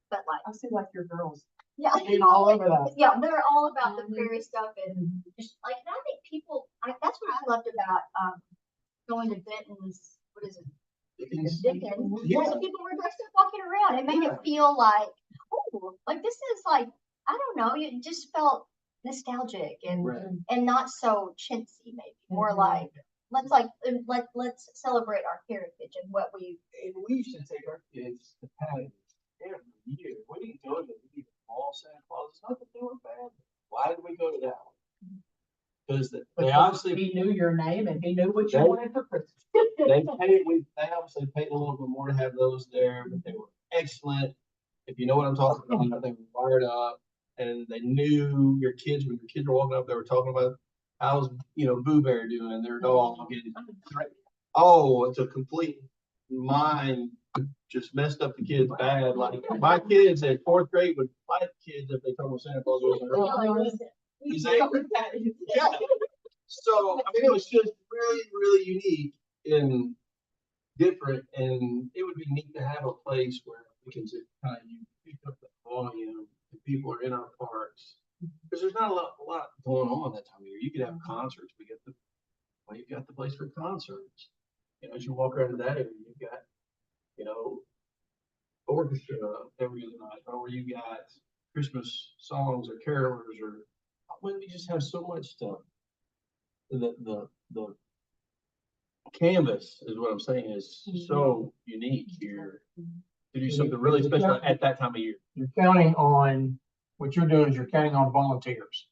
Speaker 4: but like,
Speaker 1: I see like your girls.
Speaker 4: yeah.
Speaker 1: Being all over that.
Speaker 4: Yeah, they're all about the
Speaker 1: Mhm.
Speaker 4: prairie stuff, and
Speaker 1: Mhm.
Speaker 4: just like, and I think people, that's what I loved about, going to Benton's, what is it? Dickens.
Speaker 5: Yeah.
Speaker 4: So people were dressed up walking around. It made
Speaker 5: Yeah.
Speaker 4: it feel like, oh, like this is like, I don't know, it just felt nostalgic and
Speaker 6: Right.
Speaker 4: and not so chintzy, maybe more
Speaker 1: Mhm.
Speaker 4: like let's celebrate our heritage and what we.
Speaker 6: And we used to take our kids to patties every year. We didn't go to the mall Santa Claus. It's not that they were bad. Why did we go to that one? Because they obviously,
Speaker 1: He knew your name and he knew what you
Speaker 6: They-
Speaker 1: wanted for Christmas.
Speaker 6: they obviously paid a little bit more to have those there, but they were excellent. If you know what I'm talking about, they were fired up and they knew your kids, when your kids were walking up, they were talking about how's, you know, Boo Bear doing, their dog. And, oh, it's a complete mind, just messed up the kids bad. Like my kids in fourth grade would fight kids if they told them Santa Claus wasn't real. You say? Yeah. So, I mean, it was just really, really unique and different, and it would be neat to have a place where we can just kind of pick up the volume and people are in our parks. Because there's not a lot going on that time of year. You could have concerts. Well, you've got the place for concerts. You know, as you walk around that area, you've got, you know, orchestra every other night, or you got Christmas songs or carolers, or when we just have so much stuff. The canvas is what I'm saying is so unique here to do something really special at that time of year.
Speaker 2: You're counting on, what you're doing is you're counting on volunteers.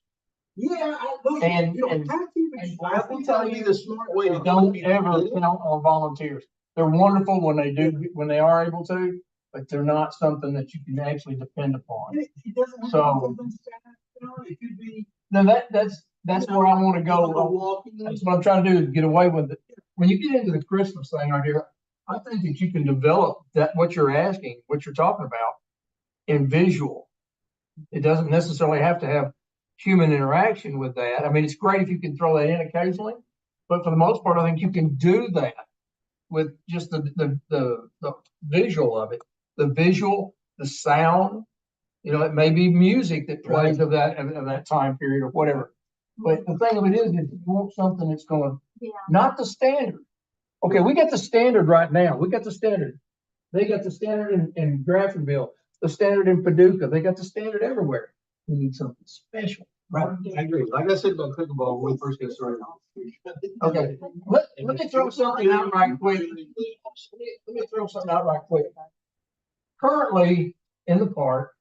Speaker 5: Yeah.
Speaker 2: And-
Speaker 5: You don't
Speaker 2: and-
Speaker 5: have to, but
Speaker 2: and
Speaker 6: I will tell you the smart way to
Speaker 2: Don't
Speaker 6: do it.
Speaker 2: ever count on volunteers. They're wonderful when they are able to, but they're not something that you can actually depend upon.
Speaker 5: It doesn't have
Speaker 2: So-
Speaker 5: to be Saturday, it could be.
Speaker 2: Now that's where I want to go.
Speaker 5: Walking.
Speaker 2: That's what I'm trying to do, is get away with it. When you get into the Christmas thing right here, I think that you can develop that, what you're asking, what you're talking about in visual. It doesn't necessarily have to have human interaction with that. I mean, it's great if you can throw that in occasionally, but for the most part, I think you can do that with just the visual of it, the visual, the sound. You know, it may be music that plays of that time period or whatever. But the thing of it is, if you want something that's gonna,
Speaker 4: Yeah.
Speaker 2: not the standard. Okay, we got the standard right now. We got the standard. They got the standard in Graftonville, the standard in Paducah. They got the standard everywhere. We need something special.
Speaker 6: Right, I agree. Like I said about pickleball when we first got started.
Speaker 2: Okay, let me throw something out right quick. Let me throw something out right quick. Currently, in the park,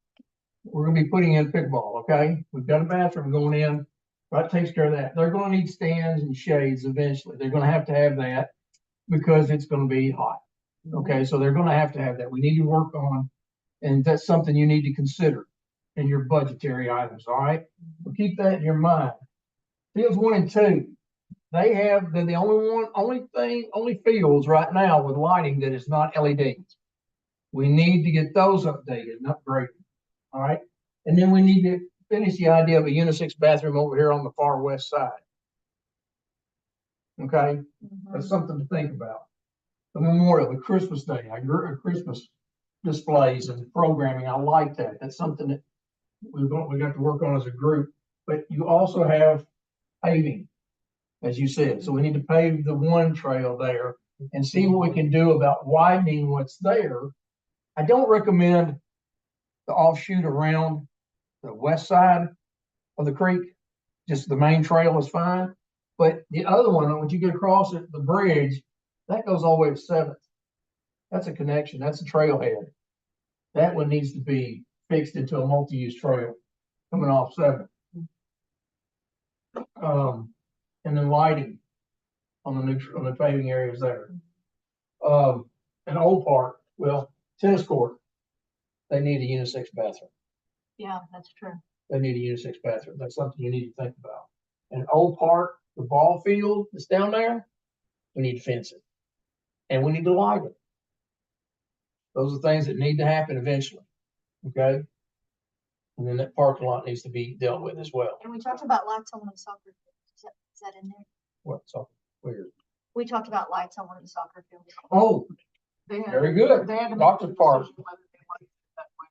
Speaker 2: we're gonna be putting in pickleball, okay? We've got a bathroom going in, that takes care of that. They're gonna need stands and shades eventually. They're gonna have to have that because it's gonna be hot. Okay, so they're gonna have to have that. We need to work on, and that's something you need to consider in your budgetary items, all right? So keep that in your mind. Fields 1 and 2, they're the only fields right now with lighting that is not LEDs. We need to get those updated and upgraded, all right? And then we need to finish the idea of a unisex bathroom over here on the far west side. Okay, that's something to think about. The memorial, the Christmas Day, Christmas displays and programming, I like that. That's something that we got to work on as a group. But you also have paving, as you said. So we need to pave the one trail there and see what we can do about widening what's there. I don't recommend the offshoot around the west side of the creek. Just the main trail is fine. But the other one, once you get across it, the bridge, that goes all the way to 7th. That's a connection. That's a trailhead. That one needs to be fixed into a multi-use trail coming off 7th. And then lighting on the paving areas there. An old park, well, tennis court, they need a unisex bathroom.
Speaker 4: Yeah, that's true.
Speaker 2: They need a unisex bathroom. That's something you need to think about. An old park, the ball field that's down there, we need to fence it. And we need to light it. Those are things that need to happen eventually. Okay? And then that parking lot needs to be dealt with as well.
Speaker 4: And we talked about lights on the soccer field. Is that in there?
Speaker 2: What, so, where?
Speaker 4: We talked about lights on the soccer field.
Speaker 2: Oh,
Speaker 1: They had-
Speaker 2: very good.
Speaker 1: they had to make
Speaker 2: Dr.
Speaker 1: a
Speaker 2: Park.
Speaker 1: decision whether they liked it that way.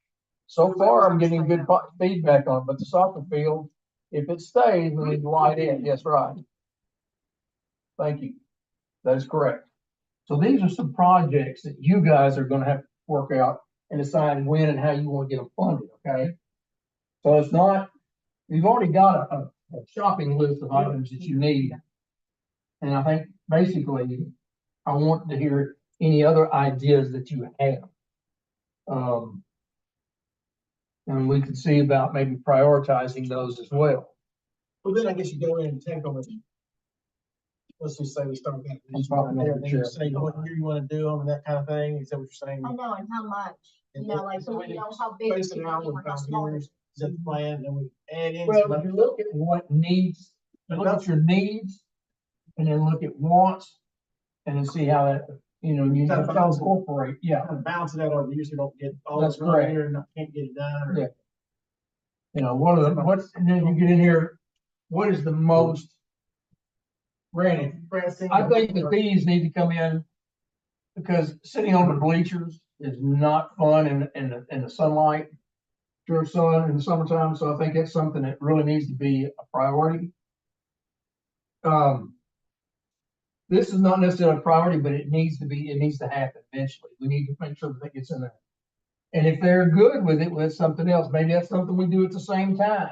Speaker 2: So far, I'm getting good feedback on, it, but the soccer field, if it stays, we need to light in, yes, right. Thank you. That is correct. So these are some projects that you guys are gonna have to work out and decide when and how you wanna get them funded, okay? So it's not, you've already got a shopping list of items that you need. And I think basically, I want to hear any other ideas that you have. And we could see about maybe prioritizing those as well.
Speaker 5: Well, then I guess you go in and take them and let's just say we start that.
Speaker 2: I'm talking over
Speaker 5: Then you
Speaker 2: Chair.
Speaker 5: say what year you wanna do them and that kind of thing. Is that what you're saying?
Speaker 4: I know, and how much, you know, like,
Speaker 5: So we
Speaker 4: you know,
Speaker 5: just
Speaker 4: how big.
Speaker 5: Space
Speaker 4: it
Speaker 5: it
Speaker 4: is
Speaker 5: out
Speaker 4: or
Speaker 5: with
Speaker 4: how
Speaker 5: five
Speaker 4: small it
Speaker 5: years.
Speaker 4: is.
Speaker 5: Is that the plan? Then we add in.
Speaker 2: Well,
Speaker 5: some
Speaker 2: if you look at what needs, look at your needs, and then look at wants, and then see how that, you know, you
Speaker 5: Kind
Speaker 2: have
Speaker 5: of
Speaker 2: to
Speaker 5: balance it.
Speaker 2: incorporate, yeah.
Speaker 5: kind of balance it out over the years. So don't get all
Speaker 2: That's
Speaker 5: this one
Speaker 2: correct.
Speaker 5: year and can't get it done. Or
Speaker 2: Yeah. You know, what are the, what's, and then you get in here, what is the most, granted,
Speaker 5: pressing.
Speaker 2: I think that these need to come in, because sitting on the bleachers is not fun in the sunlight, pure sun in the summertime, so I think that's something that really needs to be a priority. This is not necessarily a priority, but it needs to happen eventually. We need to make sure that it gets in there. And if they're good with it, with something else, maybe that's something we do at the same time.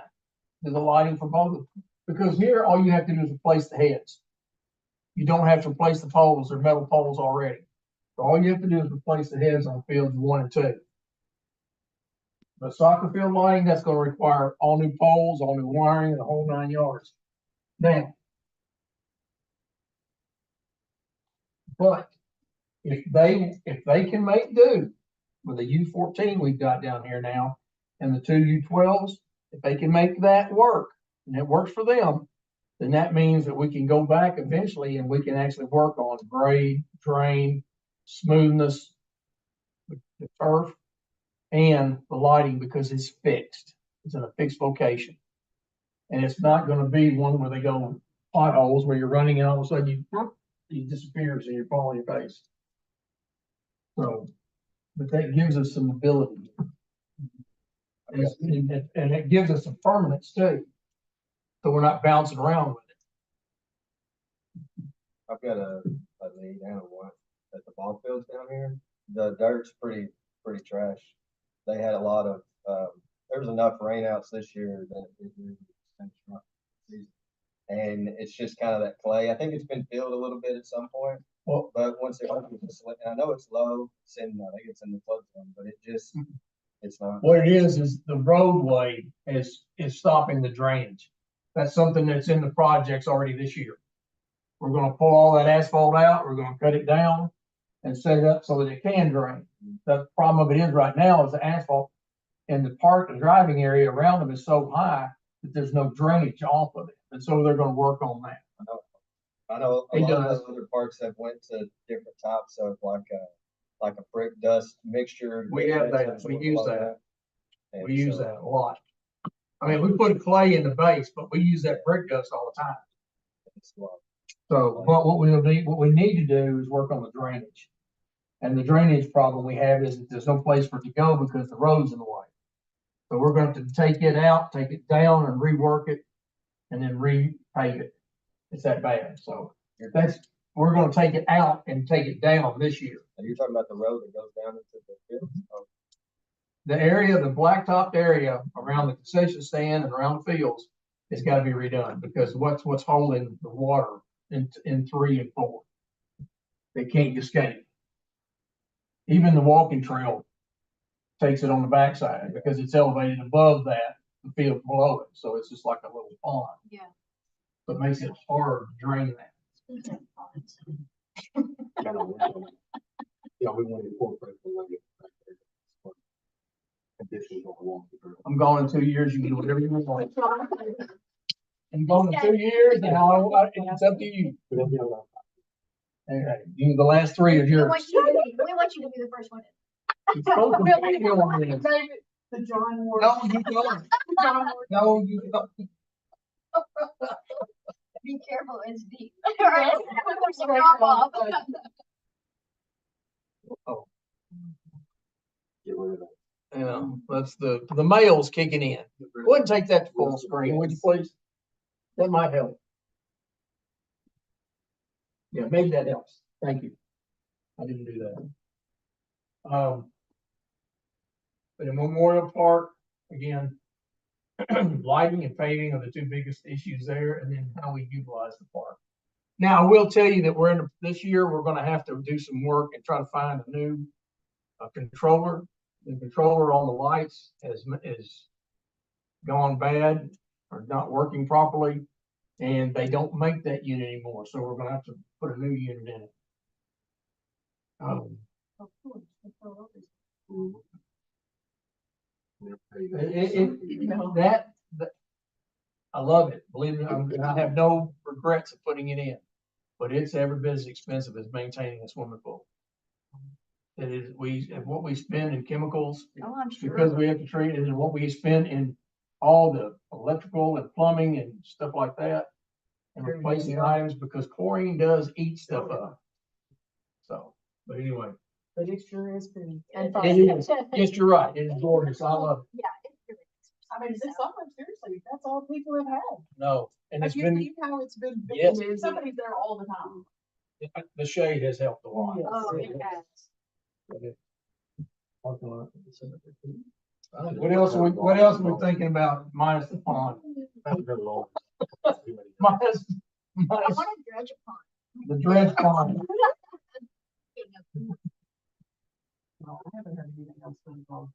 Speaker 2: Do the lighting for both of them. Because here, all you have to do is replace the heads. You don't have to replace the poles, they're metal poles already. So all you have to do is replace the heads on fields 1 and 2. But soccer field lighting, that's gonna require all new poles, all new wiring, and the whole 9 yards. Now, but if they can make do with the U14 we've got down here now and the 2 U12s, if they can make that work and it works for them, then that means that we can go back eventually and we can actually work on grade, drain, smoothness, the turf, and the lighting because it's fixed. It's in a fixed location. And it's not gonna be one where they go potholes where you're running and all of a sudden it disappears and you fall on your face. So, but that gives us some ability. And it gives us some permanence too. So we're not bouncing around with it.
Speaker 3: I've got a need and a want at the ball fields down here. The dirt's pretty trash. They had a lot of, there was enough rainouts this year that it really season. And it's just kind of that clay. I think it's been filled a little bit at some point.
Speaker 2: Well,
Speaker 3: But once it opens, and I know it's low, it's in, I think it's in the flood zone, but it just, it's not.
Speaker 2: what it is the roadway is stopping the drainage. That's something that's in the projects already this year. We're gonna pull all that asphalt out, we're gonna cut it down and set it up so that it can drain. The problem of it is right now is the asphalt and the park and driving area around them is so high that there's no drainage off of it. And so they're gonna work on that.
Speaker 3: I know a
Speaker 2: It
Speaker 3: lot of
Speaker 2: does.
Speaker 3: those other parks have went to different types of like a brick dust mixture.
Speaker 2: We have that. We use that.
Speaker 3: And
Speaker 2: We use
Speaker 3: so,
Speaker 2: that a lot. I mean, we put clay in the base, but we use that brick dust all the time.
Speaker 3: it's a lot.
Speaker 2: So, but what we need to do is work on the drainage. And the drainage problem we have is that there's no place for it to go because the road's in the way. So we're going to take it out, take it down and rework it and then repave it. It's that bad. So we're gonna take it out and take it down this year.
Speaker 3: Are you talking about the road that goes down into the field? Oh,
Speaker 2: The area, the blacktop area around the concession stand and around the fields has got to be redone because what's holding the water in 3 and 4. They can't escape. Even the walking trail takes it on the backside because it's elevated above that, the field below it. So it's just like a little pond.
Speaker 4: Yeah.
Speaker 2: So it makes it hard to drain that.
Speaker 6: Yeah, we want to incorporate the way. Conditions on the wall.
Speaker 2: I'm gone in 2 years, you can do whatever you want. I'm gone in 2 years and it's up to you. Okay, the last 3 is
Speaker 4: We
Speaker 2: yours.
Speaker 4: want you to be the first one.
Speaker 2: It's supposed to be on this.
Speaker 1: The John Ward.
Speaker 2: No, you don't.
Speaker 1: John Ward.
Speaker 2: No, you don't.
Speaker 4: Be careful, it's deep. Right? There's a drop off.
Speaker 6: Get rid of that.
Speaker 2: Yeah, that's the mail's kicking in. Go ahead and take that to full screen, would you please? That might help. Yeah, maybe that helps. Thank you. I didn't do that. But in Memorial Park, again, lighting and paving are the two biggest issues there, and then how we utilize the park. Now, I will tell you that this year, we're gonna have to do some work and try to find a new controller. The controller on the lights is gone bad or not working properly, and they don't make that unit anymore, so we're gonna have to put a new unit in it. I love it, believe me, I have no regrets of putting it in, but it's every bit as expensive as maintaining a swimming pool. It is, what we spend in chemicals,
Speaker 1: Oh, I'm sure.
Speaker 2: because we have to treat it, and what we spend in all the electrical and plumbing and stuff like that. And replacing items, because chlorine does eat stuff up. So, but anyway,
Speaker 1: But it sure is pretty.
Speaker 4: And
Speaker 1: And
Speaker 2: it is, yes, you're right, it is gorgeous, I love it.
Speaker 4: Yeah, it's really.
Speaker 1: I mean, this summer, seriously, that's all people have had.
Speaker 2: No, and
Speaker 1: Have
Speaker 2: it's
Speaker 1: you
Speaker 2: been,
Speaker 1: seen how it's been?
Speaker 2: Yes.
Speaker 1: Somebody's there all the time.
Speaker 2: the shade has helped a lot.
Speaker 1: Yes.
Speaker 4: Oh, it has.
Speaker 2: What else are we thinking about minus the pond? Minus,
Speaker 4: I
Speaker 2: minus
Speaker 4: want to dredge a pond.
Speaker 2: the dredge pond.
Speaker 1: No, I haven't heard anything else from involved.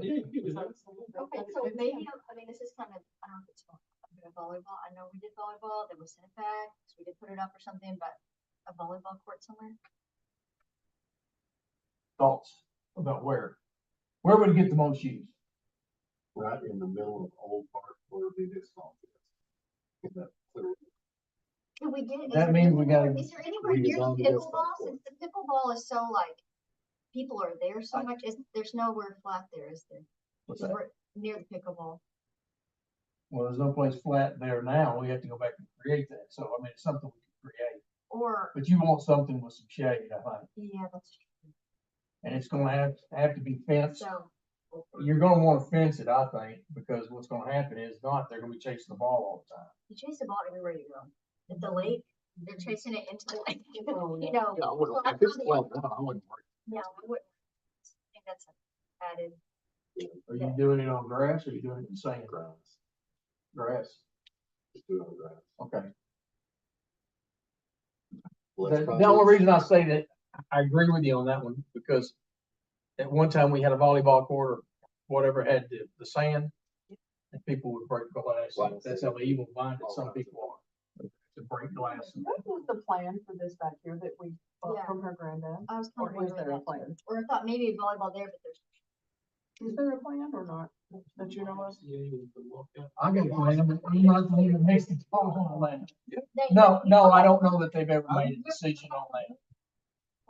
Speaker 4: Okay, so maybe, I mean, this is kind of, I don't know if it's volleyball. I know we did volleyball, then we sent it back, so we did put it up or something, but a volleyball court somewhere.
Speaker 2: Thoughts about where? Where would it get the most use?
Speaker 6: Right in the middle of Old Park where the baseball is.
Speaker 4: Can we get?
Speaker 2: That means we gotta
Speaker 4: Is there anywhere near the
Speaker 6: redesign the baseball
Speaker 4: pickleball?
Speaker 6: court.
Speaker 4: Since the pickleball is so like, people are there so much, there's nowhere flat there, is there?
Speaker 2: What's
Speaker 4: Is
Speaker 2: that?
Speaker 4: we're near the pickleball.
Speaker 2: Well, there's no place flat there now. We have to go back and create that. So, I mean, it's something we can create.
Speaker 4: Or,
Speaker 2: But you want something with some shade, I think.
Speaker 4: yeah, that's true.
Speaker 2: And it's gonna have to be fenced.
Speaker 4: So,
Speaker 2: You're gonna wanna fence it, I think, because what's gonna happen is not, they're gonna be chasing the ball all the time.
Speaker 4: you chase the ball everywhere you go. At the lake, they're chasing it into the lake, you know.
Speaker 6: Yeah, I wouldn't,
Speaker 4: So I
Speaker 6: if it's
Speaker 4: thought
Speaker 6: well done, I wouldn't worry.
Speaker 4: Yeah, I wouldn't. I think that's added.
Speaker 2: Are you doing it on grass or are you doing it in sand?
Speaker 6: Grass.
Speaker 2: Grass,
Speaker 6: Just do it on grass.
Speaker 2: okay.
Speaker 6: Less
Speaker 2: The
Speaker 6: probably-
Speaker 2: only reason I say that, I agree with you on that one, because at one time we had a volleyball court or whatever, had the sand, and people would break glass. That's how evil minded some people are, to break glass.
Speaker 1: What was the plan for this back here that we bought
Speaker 4: Yeah.
Speaker 1: from her granddad?
Speaker 4: I was
Speaker 1: Or
Speaker 4: kind of
Speaker 1: is there a
Speaker 4: wondering that
Speaker 1: plan?
Speaker 4: too. Or I thought maybe volleyball there, but there's.
Speaker 1: Is there a plan or not, that you know of?
Speaker 2: I got a plan, but I'm not gonna even make the call on that.
Speaker 4: They-
Speaker 2: No, I don't know that they've ever made a decision on that.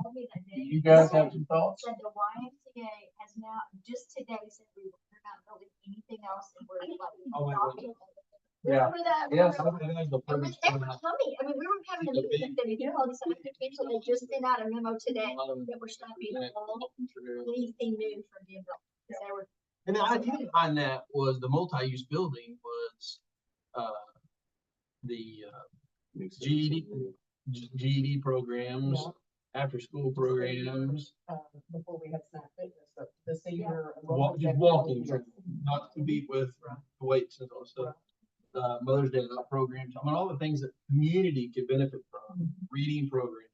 Speaker 4: told me that
Speaker 2: Do
Speaker 4: day.
Speaker 2: you guys have some thoughts?
Speaker 4: Said the YMCA has now, just today, said we're not building anything else and we're like.
Speaker 6: Oh, wait,
Speaker 4: knocking-
Speaker 2: Yeah.
Speaker 4: Remember that?
Speaker 2: Yes.
Speaker 4: And they were coming, I mean, we were having a meeting that they did all these other cancel, they just sent out a memo today that we're stopping all anything new from being built. 'Cause they were,
Speaker 7: And the idea behind that was the multi-use building was, the GED programs, after-school programs,
Speaker 1: Before we had Snap Fitness, the senior.
Speaker 7: just walking, not to compete with the weights and all stuff. Mother's Day programs, I mean, all the things that community could benefit from, reading programs.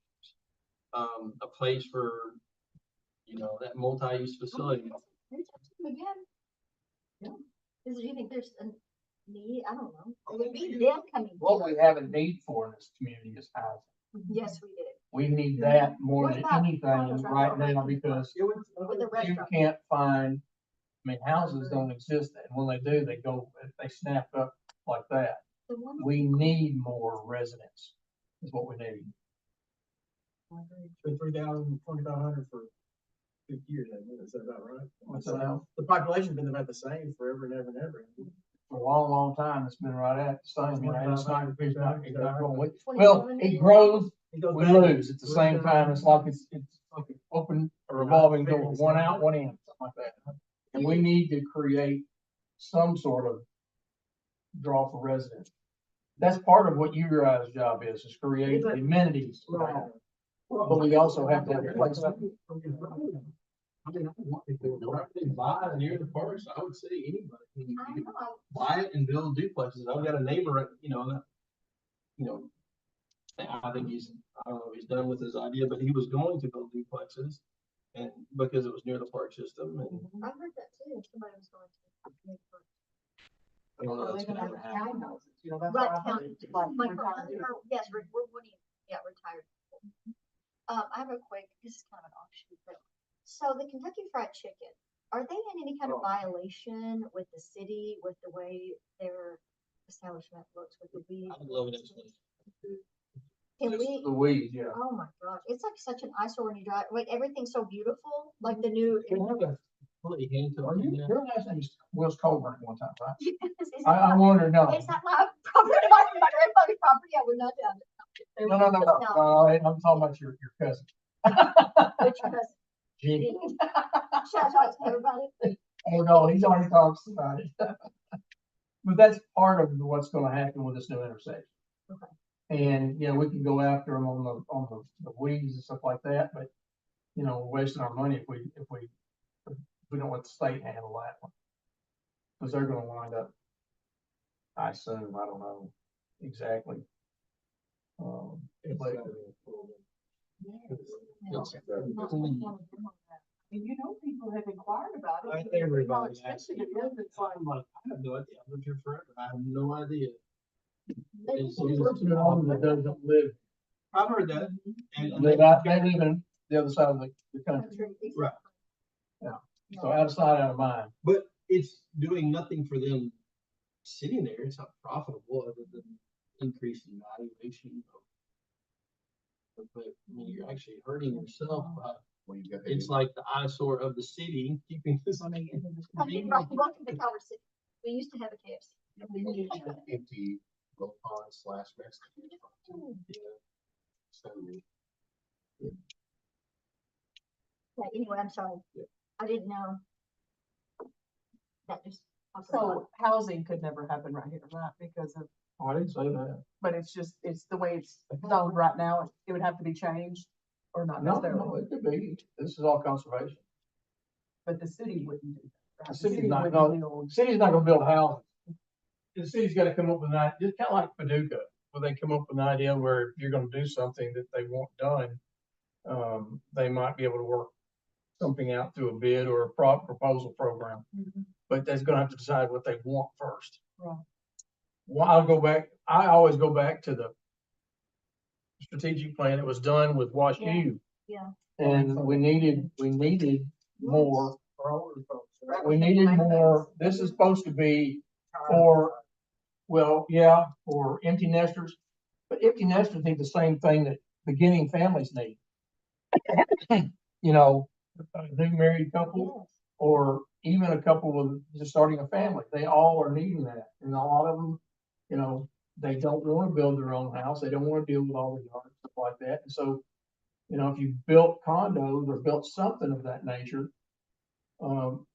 Speaker 7: A place for, that multi-use facility.
Speaker 4: reach out to them again.
Speaker 1: Yeah.
Speaker 4: Cause you think there's a need, I don't know, or we need them coming.
Speaker 2: What we have a need for in this community is housing.
Speaker 4: Yes, we did,
Speaker 2: We need that more
Speaker 4: What
Speaker 2: than
Speaker 4: about
Speaker 2: anything
Speaker 4: condos
Speaker 2: right
Speaker 4: right
Speaker 2: now, because
Speaker 4: with the
Speaker 2: you
Speaker 4: restaurant.
Speaker 2: can't find, I mean, houses don't exist, and when they do, they snap up like that.
Speaker 4: The one-
Speaker 2: We need more residents, is what we need.
Speaker 5: 3,000, 2,500 for 50 years, is that about right?
Speaker 2: What's that now?
Speaker 5: The population's been about the same forever and ever and ever.
Speaker 2: For a long, long time, it's been right at the same, you know, and it's not going with.
Speaker 4: 27
Speaker 2: Well, it
Speaker 4: years.
Speaker 2: grows,
Speaker 5: It goes
Speaker 2: we
Speaker 5: back.
Speaker 2: lose at the same time. It's like it's like an open, a revolving door, one out, one in, something like that. And we need to create some sort of draw for residents. That's part of what your guys' job is create amenities. But we also have to have a place.
Speaker 7: I mean, if they were to buy near the parks, I would say anybody. can
Speaker 4: I know.
Speaker 7: Buy it and build duplexes. I've got a neighbor, I think I don't know if he's done with his idea, but he was going to build duplexes. And because it was near the park system and
Speaker 4: I heard that too, somebody was going to.
Speaker 7: I don't know.
Speaker 1: Or
Speaker 7: That's
Speaker 1: they can
Speaker 7: gonna
Speaker 1: have
Speaker 7: happen.
Speaker 1: townhouses, you know, that's
Speaker 4: Right,
Speaker 1: what I heard.
Speaker 4: like, yes, retired people. I have a quick, this is kind of an offshoot, but, so the Kentucky Fried Chicken, are they in any kind of violation with the city, with the way their establishment looks with the weed?
Speaker 7: I would love it.
Speaker 4: Can
Speaker 2: Just
Speaker 4: we,
Speaker 2: the weeds, yeah.
Speaker 4: oh my gosh, it's like such an eyesore when you drive, like, everything's so beautiful, like the new.
Speaker 7: Can I have a fully hand to
Speaker 2: Are you,
Speaker 7: it?
Speaker 2: your last name is Wills Colburn at one time, right?
Speaker 4: Yes, is
Speaker 2: I
Speaker 4: that
Speaker 2: wonder, no.
Speaker 4: my property, my grandmother's property, I would not do it.
Speaker 2: No, I'm talking about your cousin.
Speaker 4: Which cousin?
Speaker 2: Gene.
Speaker 4: Shout out to everybody.
Speaker 2: Oh, no, he's already talked about it. But that's part of what's gonna happen with this new intersection.
Speaker 4: Okay.
Speaker 2: And, you know, we can go after them on the weeds and stuff like that, but, you know, we're wasting our money if we don't let the state handle that one. Cause they're gonna wind up, I assume, I don't know exactly. But
Speaker 1: And you know, people have inquired about it.
Speaker 7: Like everybody
Speaker 1: How
Speaker 7: asks.
Speaker 1: expensive it is. It's like,
Speaker 7: I'm like, I have no idea. I've lived here forever. I have no idea. It's-
Speaker 2: the person at home that doesn't live,
Speaker 7: I've heard that. And
Speaker 2: they live in the other side of the country,
Speaker 7: Right.
Speaker 2: so out of sight, out of mind.
Speaker 7: But it's doing nothing for them sitting there. It's not profitable other than increasing valuation. But I mean, you're actually hurting yourself. It's like the eyesore of the city, keeping this.
Speaker 4: Welcome to Calvert City. We used to have a KFC.
Speaker 6: Empty low pond / Mexican. So,
Speaker 4: Yeah, anyway, I'm sorry. I didn't know. That just.
Speaker 1: so housing could never happen right here, right? Because of,
Speaker 2: Oh, I didn't say that.
Speaker 1: but it's the way it's zoned right now. It would have to be changed or not
Speaker 2: No,
Speaker 1: necessarily,
Speaker 2: it could be. This is all conservation.
Speaker 1: but the city wouldn't do that.
Speaker 2: The city's not
Speaker 1: wouldn't
Speaker 2: gonna-
Speaker 1: build-
Speaker 2: The city's not gonna build houses. The city's gotta come up with an idea, just kinda like Paducah, where they come up with an idea where you're gonna do something that they want done. They might be able to work something out through a bid or a proposal program, but they're gonna have to decide what they want first.
Speaker 1: Right.
Speaker 2: Well, I always go back to the strategic plan that was done with Wash
Speaker 4: Yeah.
Speaker 2: U.
Speaker 4: Yeah.
Speaker 2: And we needed more. We needed more. This is supposed to be for, well, yeah, for empty nesters. But empty nesters need the same thing that beginning families need. You know, a new married couple
Speaker 4: Yes.
Speaker 2: or even a couple with just starting a family, they all are needing that. And a lot of them, you know, they don't want to build their own house. They don't want to deal with all the yard stuff like that. And so, you know, if you built condos or built something of that nature, you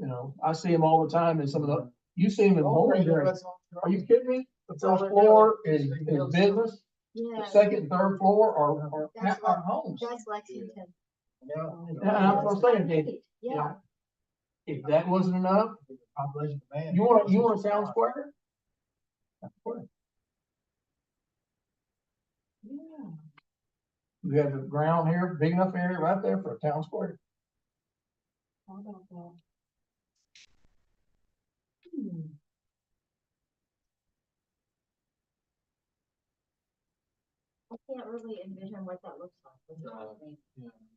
Speaker 2: know, I see them all the time in some of the, you see them in bowling greens. Are you kidding me? The first floor is business, the
Speaker 4: Yes,
Speaker 2: second and third floor are homes.
Speaker 4: that's Lexington.
Speaker 2: And I'm gonna say, Dave,
Speaker 4: Yeah.
Speaker 2: if that wasn't enough, you want a town square? Town square.
Speaker 1: Yeah.
Speaker 2: You have the ground here, big enough area right there for a town square.
Speaker 1: How about that?
Speaker 4: I can't really envision what that looks like.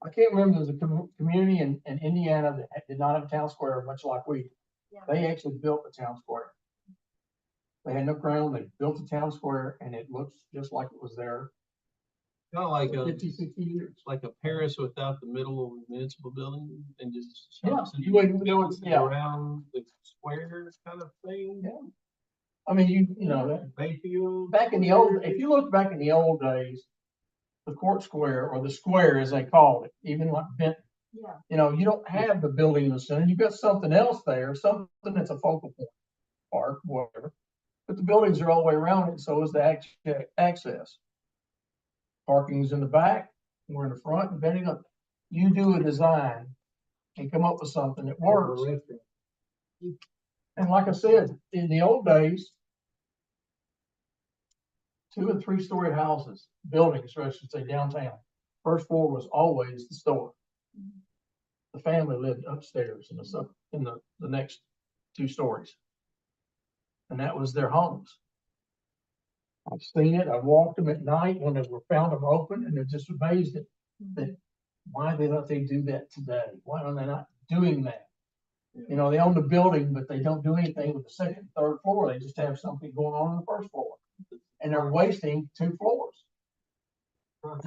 Speaker 2: I can't remember, there's a community in Indiana that did not have a town square, much like we.
Speaker 4: Yeah.
Speaker 2: They actually built a town square. They had no ground, they built a town square and it looks just like it was there
Speaker 7: Kind of like a,
Speaker 5: 50, 60 years.
Speaker 7: like a Paris without the middle of the municipal building and just.
Speaker 5: Yeah,
Speaker 7: shops and
Speaker 5: you wouldn't know it's, yeah.
Speaker 7: Around the square kind of thing.
Speaker 5: Yeah. I mean, you know, that,
Speaker 7: Bayfield.
Speaker 5: back in the old, if you look back in the old days, the court square or the square as they called it, even like Benton,
Speaker 1: Yeah.
Speaker 5: you know, you don't have the building in the center. You've got something else there, something that's a focal point, park, whatever. But the buildings are all the way around it, so is the access. Parking's in the back, we're in the front, depending on, you do a design and come up with something that works. And like I said, in the old days, 2 and 3 story houses, buildings, or I should say downtown. First floor was always the store. The family lived upstairs in the next 2 stories. And that was their homes. I've seen it, I've walked them at night when they were found them open, and they're just amazed at that. Why don't they do that today? Why are they not doing that? You know, they own the building, but they don't do anything with the second and third floor. They just have something going on the first floor. And they're wasting 2 floors. I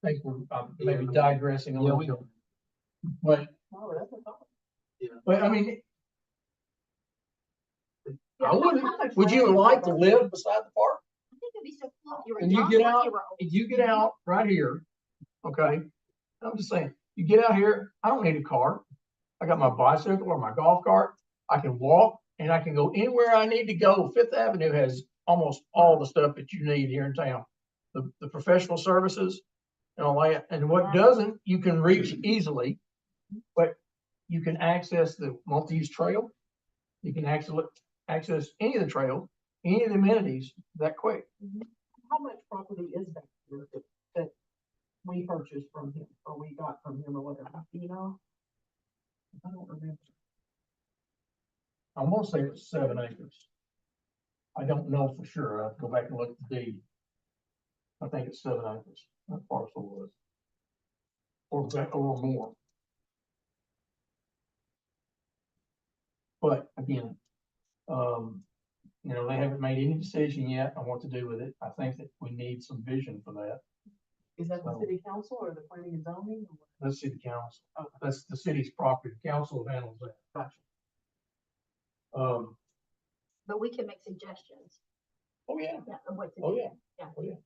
Speaker 5: think we're maybe digressing a little bit. But, but I mean, I wouldn't, would you like to live beside the park?
Speaker 4: I think it'd be so cool if you were
Speaker 5: And you
Speaker 4: John
Speaker 5: get out,
Speaker 4: Hero.
Speaker 5: if you get out right here, okay, I'm just saying, you get out here, I don't need a car. I got my bicycle or my golf cart. I can walk and I can go anywhere I need to go. Fifth Avenue has almost all the stuff that you need here in town. The professional services and all that. And what doesn't, you can reach easily, but you can access the multi-use trail. You can access any of the trail, any of the amenities that quick.
Speaker 1: How much property is back there that we purchased from him or we got from him or whatever, you know? I don't remember.
Speaker 5: I want to say it was 7 acres. I don't know for sure. I have to go back and look at the deed. I think it's 7 acres, that parcel was. Or more. But again, you know, they haven't made any decision yet on what to do with it. I think that we need some vision for that.
Speaker 1: Is that the
Speaker 5: So-
Speaker 1: city council or the planning and zoning? or what?
Speaker 5: That's city council. That's the city's property. The council handles that.
Speaker 1: Gotcha.
Speaker 4: But we can make suggestions.
Speaker 5: Oh, yeah.
Speaker 4: Yeah, of what to do.
Speaker 5: Oh, yeah.
Speaker 4: Yeah.
Speaker 5: Oh, yeah.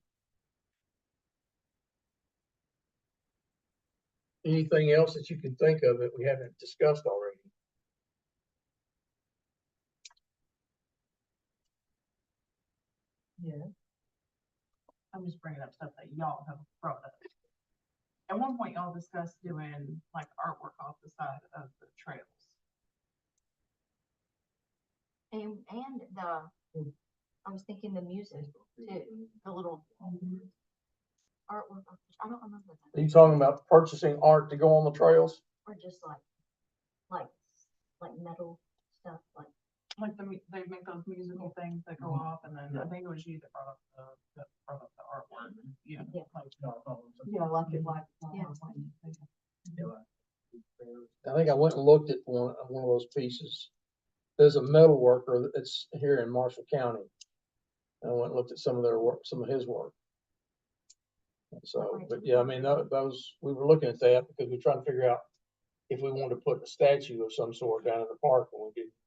Speaker 5: Anything else that you can think of that we haven't discussed already?
Speaker 1: Yeah. I'm just bringing up stuff that y'all have brought up. At one point, y'all discussed doing like artwork off the side of the trails.
Speaker 4: And I was thinking the music too, the little artwork, I don't remember
Speaker 5: Are
Speaker 4: that,
Speaker 5: you talking about purchasing art to go on the trails?
Speaker 4: or just like metal stuff, like.
Speaker 1: Like they make those musical things that go off and then I think it was you that brought up the artwork. Yeah.
Speaker 4: Yeah.
Speaker 1: Yeah, like it, like.
Speaker 4: Yeah.
Speaker 2: I think I went and looked at one of those pieces. There's a metal worker that's here in Marshall County. And I went and looked at some of their work, some of his work. So, but yeah, I mean, those, we were looking at that because we're trying to figure out if we wanted to put a statue of some sort down in the park, and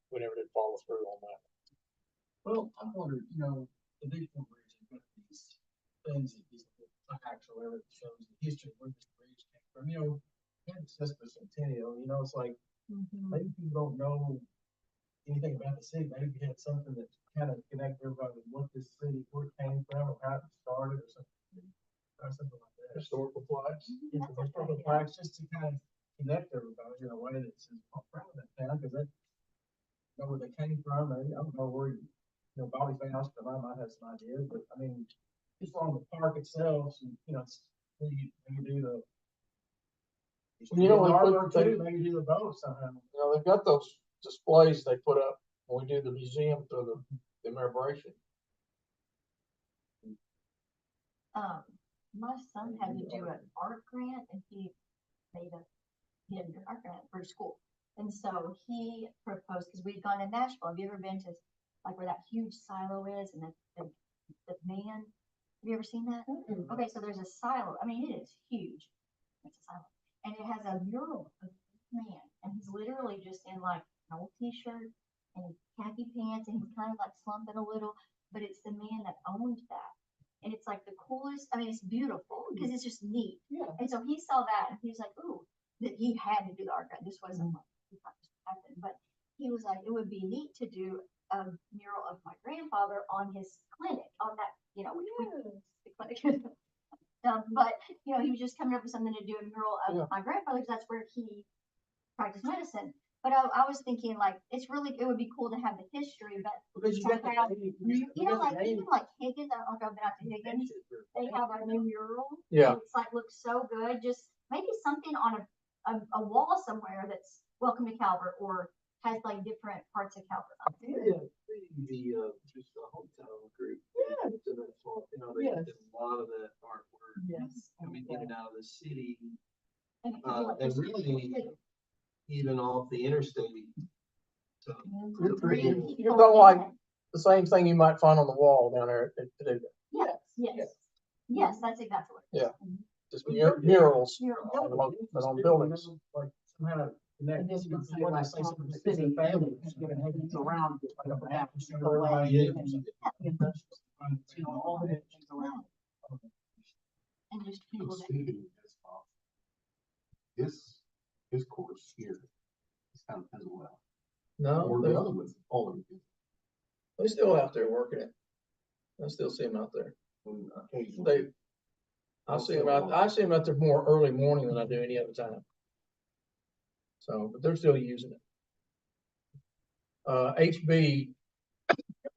Speaker 2: we never did follow through on that.
Speaker 5: Well, I wondered, you know, the big bridge has got these things that these plaques or whatever that shows the history of where this bridge came from. You know, and it's just the centennial, you know, it's like, maybe people don't know anything about the city. Maybe we had something that kind of connect everybody with what this city, where it came from, or how it started, or something. Or something like that. Historical plaques. Yeah, historical plaques, just to kind of connect everybody in a way that says, I'm proud of that town, because they know where they came from. I don't know where, you know, Bobby House, I might have some ideas, but I mean, just on the park itself, and, you know, when you do the.
Speaker 2: You know,
Speaker 5: artwork too, maybe do the both somehow.
Speaker 2: You know, they've got those displays they put up when we do the museum through the commemoration.
Speaker 4: My son had to do an art grant and he had an art grant for school. And so so he proposed, because we'd gone to Nashville. Have you ever been to like where that huge silo is and the man? Have you ever seen that? Okay, so there's a silo. I mean, it is huge. It's a silo. And it has a mural of this man. And he's literally just in like an old t-shirt and khaki pants, and he's kind of like slumping a little, but it's the man that owned that. And it's like the coolest, I mean, it's beautiful because it's just neat.
Speaker 5: Yeah.
Speaker 4: And so he saw that and he was like, ooh, that he had to do the art. This wasn't like, he thought this would happen, but he was like, it would be neat to do a mural of my grandfather on his clinic, on that, you know, the clinic. But, you know, he was just coming up with something to do a mural of my grandfather, because that's where he practiced medicine. But I was thinking, like, it's really, it would be cool to have the history, but
Speaker 5: Because you got the.
Speaker 4: you know, like even like Higgins, I don't know if I've been out to Higgins, they have a new mural.
Speaker 2: Yeah.
Speaker 4: and It's like, looks so good, just maybe something on a wall somewhere that's welcome to Calvert, or has like different parts of Calvert.
Speaker 7: Just the hotel group.
Speaker 5: Yeah.
Speaker 7: To that fault, you know, they
Speaker 5: Yes.
Speaker 7: did a lot of that artwork
Speaker 1: Yes.
Speaker 7: coming in and out of the city,
Speaker 4: And it could be like
Speaker 7: and
Speaker 4: this
Speaker 7: really even off the interstate. So.
Speaker 2: You're talking like the same thing you might find on the wall down there at Paducah.
Speaker 4: Yes, that's exactly what it is.
Speaker 2: Yeah. Just murals
Speaker 4: Mural.
Speaker 2: on buildings.
Speaker 5: Like somehow connect this with what I say, some city family, around. You know, all the things around.
Speaker 4: And just people that,
Speaker 6: His course here is kind of penciled out.
Speaker 2: No,
Speaker 6: Or the other ones, all of them.
Speaker 2: they're still out there working it. I still see them out there. They, I see them out there more early morning than I do any other time. So, but they're still using it. HB,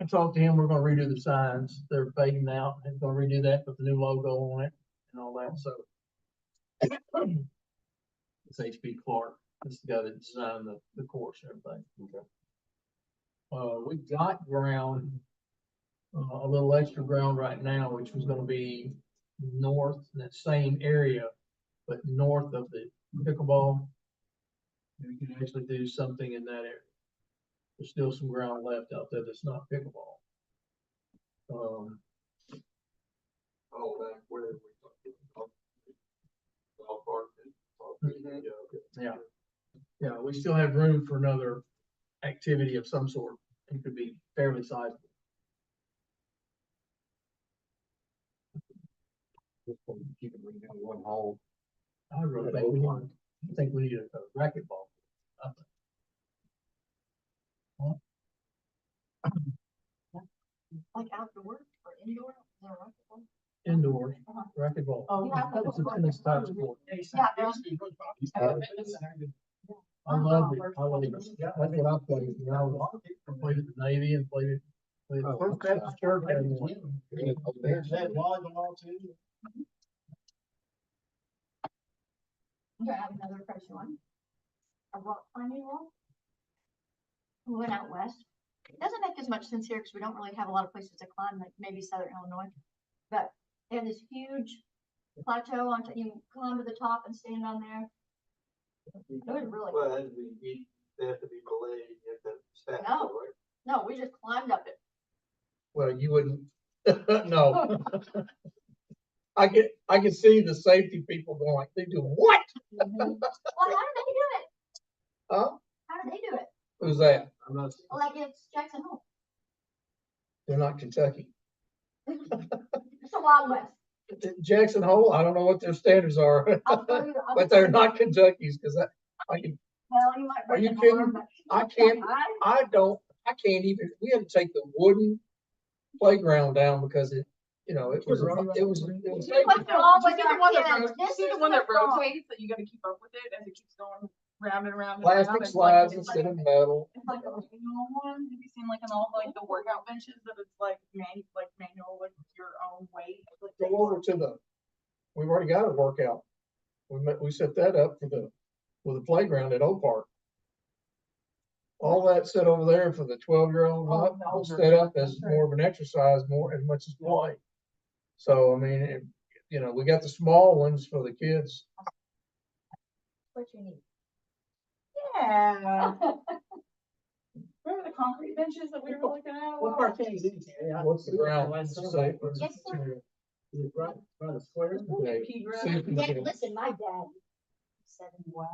Speaker 2: I talked to him, we're gonna redo the signs. They're fading out. He's gonna redo that, put the new logo on it and all that, so. It's HB Clark. This is the guy that designed the course and everything. We got ground, a little extra ground right now, which was gonna be north in that same area, but north of the pickleball. We can actually do something in that area. There's still some ground left out there that's not pickleball.
Speaker 6: Oh, back where we talked about. Golf park and.
Speaker 2: Yeah. Yeah, we still have room for another activity of some sort. It could be fairly sizable.
Speaker 6: Keep it in one hole.
Speaker 2: I really think we need a racquetball.
Speaker 4: like outdoor or indoor, is there a racquetball?
Speaker 2: Indoor racquetball.
Speaker 1: Oh,
Speaker 4: Yeah.
Speaker 2: It's a tennis type sport.
Speaker 4: Yeah,
Speaker 2: I love it. I love it. That's what I played. You know, I played at the Navy and played at First Baptist Church.
Speaker 5: There's that volleyball too.
Speaker 4: Okay, I have another question one. A rock climbing wall. We went out west. It doesn't make as much sense here because we don't really have a lot of places to climb, like maybe Southern Illinois. But they have this huge plateau on top. You climb to the top and stand on there. It was really
Speaker 7: Well,
Speaker 4: cool.
Speaker 7: they have to be belayed, you have to staff,
Speaker 4: No.
Speaker 7: right?
Speaker 4: No, we just climbed up it.
Speaker 2: Well, you wouldn't, no. I can see the safety people going like, they do what?
Speaker 4: Well, how did they do it?
Speaker 2: Huh?
Speaker 4: How did they do it?
Speaker 2: Who's that?
Speaker 7: I'm not.
Speaker 4: Like it's Jackson Hole.
Speaker 2: They're not Kentucky.
Speaker 4: It's the Wild West.
Speaker 2: Jackson Hole, I don't know what their standards are,
Speaker 4: I'll show you.
Speaker 2: but they're not Kentucky's, because I can,
Speaker 4: Well, you might
Speaker 2: Are
Speaker 4: break
Speaker 2: you
Speaker 4: an
Speaker 2: kidding?
Speaker 4: arm, but
Speaker 2: I can't, I can't even, we had to take the wooden playground down because it, you know, it was.
Speaker 1: See
Speaker 4: What's wrong with
Speaker 1: the
Speaker 4: our
Speaker 1: one that
Speaker 4: kids?
Speaker 1: ro-
Speaker 4: This
Speaker 1: see the
Speaker 4: is
Speaker 1: one that
Speaker 4: what's wrong.
Speaker 1: rotates, that you gotta keep up with it as it keeps going round and round and round.
Speaker 2: Plastic
Speaker 1: It's like-
Speaker 2: slides
Speaker 1: it's
Speaker 2: instead
Speaker 1: like-
Speaker 2: of metal.
Speaker 1: It's like a manual one. Have you seen like an all like the workout benches that it's like manual, like your own weight? Like,
Speaker 2: Go over to we've already got a workout. We set that up with the playground at Oak Park. All that set over there for the 12-year-old, was set up as more of an exercise, more as much as play. So, I mean, you know, we got the small ones for the kids.
Speaker 4: What you need.
Speaker 1: Yeah. Remember the concrete benches that we were looking at? a
Speaker 5: What
Speaker 1: while
Speaker 5: part is it?
Speaker 2: What's the ground?
Speaker 5: Last
Speaker 2: Say,
Speaker 5: summer.
Speaker 2: what's the
Speaker 4: Yes, sir.
Speaker 2: material?
Speaker 5: Is it right by the square?
Speaker 2: Okay.
Speaker 1: Pea grass.
Speaker 2: See if we
Speaker 4: Yeah,
Speaker 2: can-
Speaker 4: listen, my dad, 70.
Speaker 1: Wow.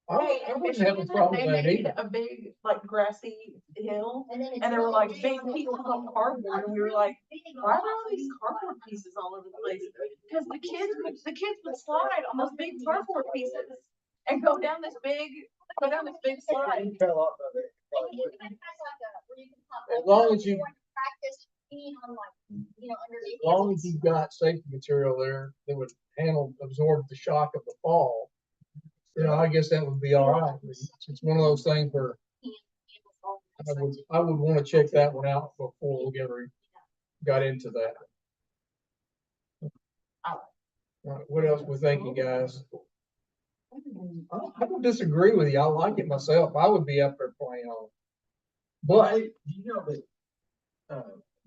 Speaker 2: I
Speaker 1: Hey,
Speaker 2: I
Speaker 1: in
Speaker 2: wouldn't have a
Speaker 1: Michigan,
Speaker 2: problem
Speaker 1: they
Speaker 2: with that
Speaker 1: made
Speaker 2: either.
Speaker 1: a big, like, grassy hill,
Speaker 4: And then it's
Speaker 1: and there were
Speaker 4: really
Speaker 1: like
Speaker 4: big
Speaker 1: big
Speaker 4: on the
Speaker 1: pieces
Speaker 4: top.
Speaker 1: of cardboard, and we were like,
Speaker 4: Big on
Speaker 1: why are
Speaker 4: top,
Speaker 1: all
Speaker 4: so
Speaker 1: these
Speaker 4: you-
Speaker 1: cardboard pieces all over the place? Because the kids would slide on those big cardboard pieces and go down this big slide.
Speaker 3: You fell off of it.
Speaker 4: And you can even have like where you can pop
Speaker 2: As
Speaker 4: up,
Speaker 2: long
Speaker 4: know,
Speaker 2: as you-
Speaker 4: want to practice being on like, underneath.
Speaker 2: As long as you've got safety material there that would absorb the shock of the fall, I guess that would be all right. It's one of those things where I would want to check that one out before we ever got into that. All right, what else we thinking, guys? I don't disagree with you. I like it myself. I would be up there playing on it. But
Speaker 5: Hey, do you know that,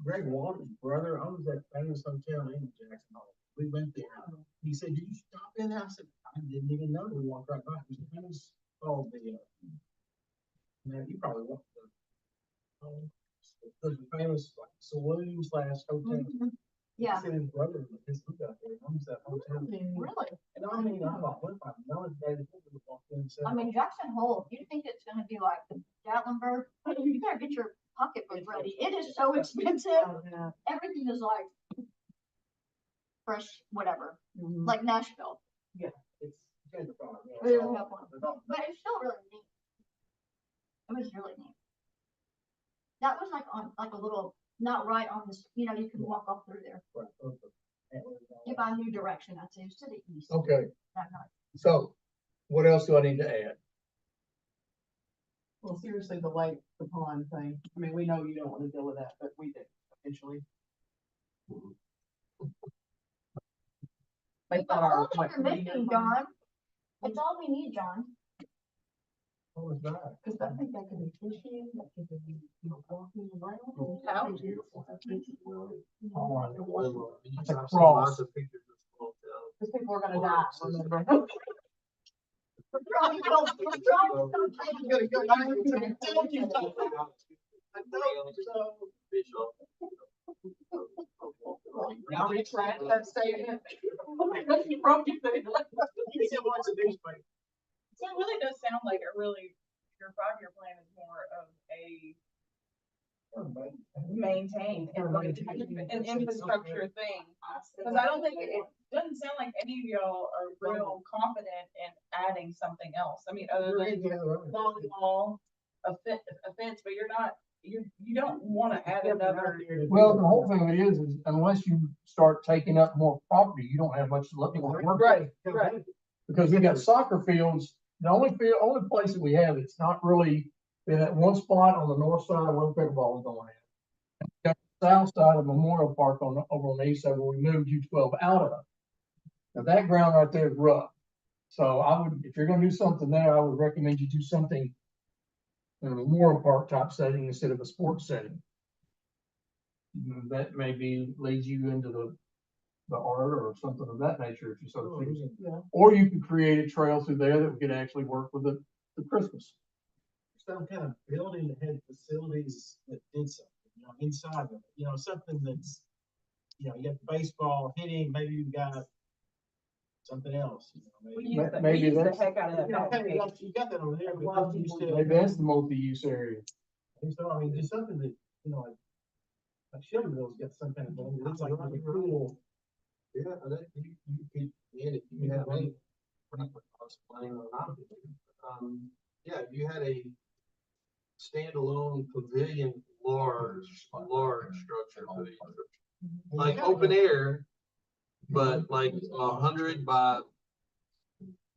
Speaker 5: Greg Walker's brother owns that famous hotel in Jackson Hole? We went there. He said, did you stop in there? I said, I didn't even know. We walked right by. It was famous called now you probably want there's a famous like saloon slash hotel.
Speaker 4: Yeah,
Speaker 5: He said his brother his moved out there, owns that hotel.
Speaker 4: really.
Speaker 5: And I mean, I thought, what if I know his dad? He walked in and said,
Speaker 4: I mean, Jackson Hole, if you think it's gonna be like Gatlinburg, you better get your pocketbook ready. It is so expensive. Everything is like fresh, whatever, like Nashville.
Speaker 5: it's gender farm.
Speaker 4: We don't have one. But it's still really neat. It was really neat. That was like on, like a little, not right on this, you can walk off through there. If I knew direction, I'd say it's to the east.
Speaker 2: okay,
Speaker 4: That night.
Speaker 2: so what else do I need to add?
Speaker 8: Well, seriously, the lake, the pond thing, I mean, we know you don't wanna deal with that, but we did eventually. They
Speaker 4: It's
Speaker 8: thought
Speaker 4: all
Speaker 8: our,
Speaker 4: that
Speaker 8: like,
Speaker 4: you're
Speaker 8: 30 year
Speaker 4: missing,
Speaker 8: plan.
Speaker 4: John. It's all we need, John.
Speaker 5: What was that?
Speaker 8: Cause I think that could be fishing, that could be, walking around.
Speaker 1: How?
Speaker 2: It's a cross.
Speaker 8: Cause people are gonna die, remember?
Speaker 1: Now we tried that statement. You broke your thing.
Speaker 5: He said, what's a newspaper?
Speaker 1: So it really does sound like your 5-year plan is more of a maintain and like an infrastructure thing. Cause I don't think, it doesn't sound like any of y'all are real confident in adding something else. I mean, other than volleyball, a fence, but you're not, you don't wanna add another.
Speaker 2: Well, the whole thing is unless you start taking up more property, you don't have much to work with.
Speaker 1: Right, right.
Speaker 2: Because we got soccer fields, the only place that we have, it's not really in that one spot on the north side where pickleball is going in. Got the south side of Memorial Park over on the east side where we moved U12 out of. Now that ground right there is rough. So if you're gonna do something there, I would recommend you do something in a Memorial Park type setting instead of a sports setting. That maybe leads you into the art or something of that nature if you so choose.
Speaker 8: Yeah.
Speaker 2: Or you could create a trail through there that could actually work with the Christmas.
Speaker 5: Some kind of building that had facilities that did something, inside of it, something that's, you got baseball hitting, maybe you've got something else, maybe.
Speaker 2: Maybe
Speaker 1: We used the
Speaker 2: that's-
Speaker 1: heck out of that.
Speaker 5: You got that over there, but then you still.
Speaker 2: Maybe that's the multi-use area.
Speaker 5: And so, I mean, just something that, like Sugarville's got some kind of, building, it's like really cool.
Speaker 6: Yeah, you could, if you have any, yeah, if you had a standalone pavilion, large structure, like open air, but like 100 by.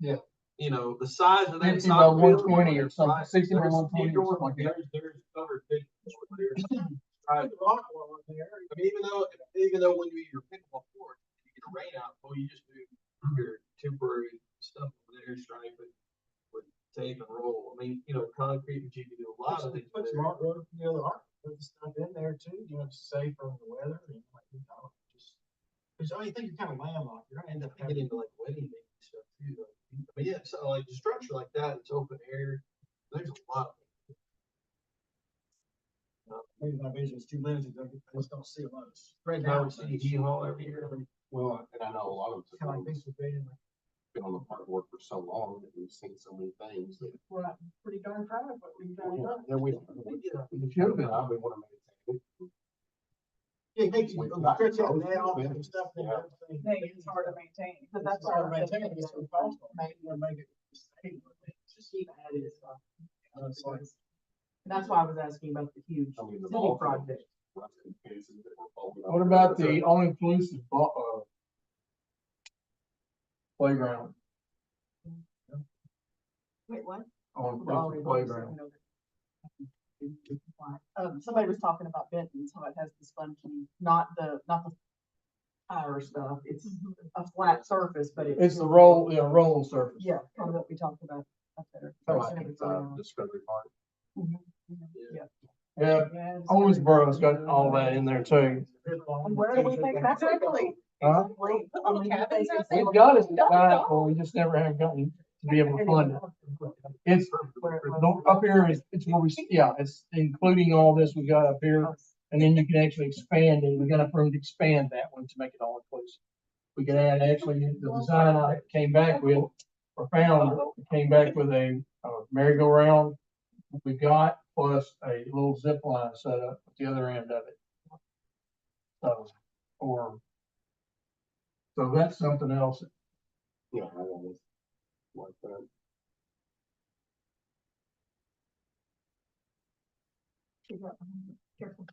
Speaker 2: Yeah.
Speaker 6: The size of that.
Speaker 2: 50 by 120 or something, 60 by 120 or something like that.
Speaker 6: There's covered big. Right. I mean, even though when you your pickleball court, you get a rain out, well, you just move your temporary stuff over there, stripe it with tape and roll. I mean, concrete, but you can do a lot of things.
Speaker 5: Put some art, the art, put stuff in there too, safe from the weather and just, cause I think you're kind of landlocked, you're gonna end up
Speaker 6: Get into like wedding day stuff too. But yeah, so
Speaker 7: like a structure like that, it's open air, there's a lot.
Speaker 5: Maybe my vision's too limited, I just don't see a lot of.
Speaker 7: Fred Howard City Heat Hall every year.
Speaker 6: Well, and I know a lot of it's
Speaker 5: Kind of like Pennsylvania.
Speaker 6: been on the park board for so long that we've seen so many things that.
Speaker 8: We're not pretty darn proud of what we've done.
Speaker 6: Yeah, we should have been, I've been wanting to maintain it.
Speaker 5: Yeah, it makes you
Speaker 6: We've
Speaker 5: stretch
Speaker 6: got
Speaker 5: out
Speaker 6: those
Speaker 5: now
Speaker 6: things.
Speaker 5: and stuff. And
Speaker 6: Yeah.
Speaker 5: everything.
Speaker 1: It's hard to maintain.
Speaker 8: But that's
Speaker 5: It's hard
Speaker 8: our
Speaker 5: to maintain, it's so costly. You wanna make it sustainable.
Speaker 8: Just keep adding stuff.
Speaker 5: It's like-
Speaker 8: That's why I was asking about the huge
Speaker 6: I mean, the
Speaker 8: city
Speaker 6: ball
Speaker 8: project.
Speaker 6: cases that were folded
Speaker 2: What
Speaker 6: over.
Speaker 2: about the all-inclusive, playground,
Speaker 4: Wait, what?
Speaker 2: all-inclusive playground?
Speaker 8: Somebody was talking about Benton's, how it has the spongy, not the tire stuff, it's a flat surface, but
Speaker 2: It's the roll surface.
Speaker 8: Yeah, kind of what we talked about up there.
Speaker 6: Like, Discovery Park.
Speaker 2: Yeah,
Speaker 8: Yeah,
Speaker 2: Owensboro's got all that in there too.
Speaker 8: And where do we think that's really?
Speaker 2: Huh? We've got it designed for, we just never have gotten to be able to fund it. It's, up here is, it's where we, yeah, it's including all this we got up here. And then you can actually expand it. We got enough room to expand that one to make it all inclusive. We could add, actually, the design I came back with, or found, came back with a merry-go-round we got, plus a little zip line set up at the other end of it. So that's something else.
Speaker 6: Yeah, I always like that.
Speaker 4: Careful.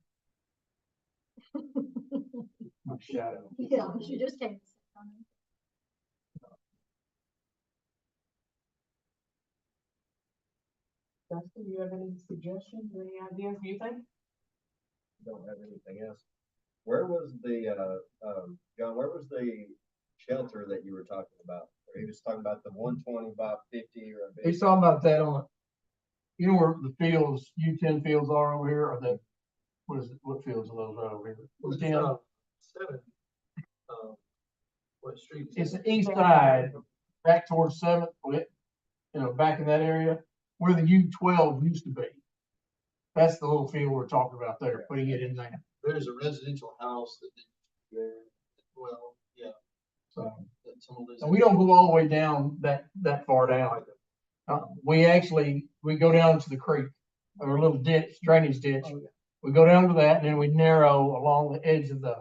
Speaker 2: My shadow.
Speaker 4: Yeah, she just came.
Speaker 8: Dustin, do you have any suggestions, or any ideas, do you think?
Speaker 3: Don't have anything else. Where was the, John, where was the shelter that you were talking about? Or he was talking about the 120 by 50 or a bit?
Speaker 2: He's talking about that on, you know where the fields, U10 fields are over here, or the, what is it, what fields are those right over here?
Speaker 7: It's,
Speaker 2: 10.
Speaker 7: 7. What street?
Speaker 2: It's the east side, back towards 7th, back in that area, where the U12 used to be. That's the little field we're talking about there, putting it in there.
Speaker 7: There's a residential house that, there, well, yeah.
Speaker 2: So,
Speaker 7: that someone lives
Speaker 2: and
Speaker 7: in.
Speaker 2: we don't go all the way down that far down. We go down to the creek, or a little ditch, drainage ditch. We go down to that, and then we narrow along the edge of the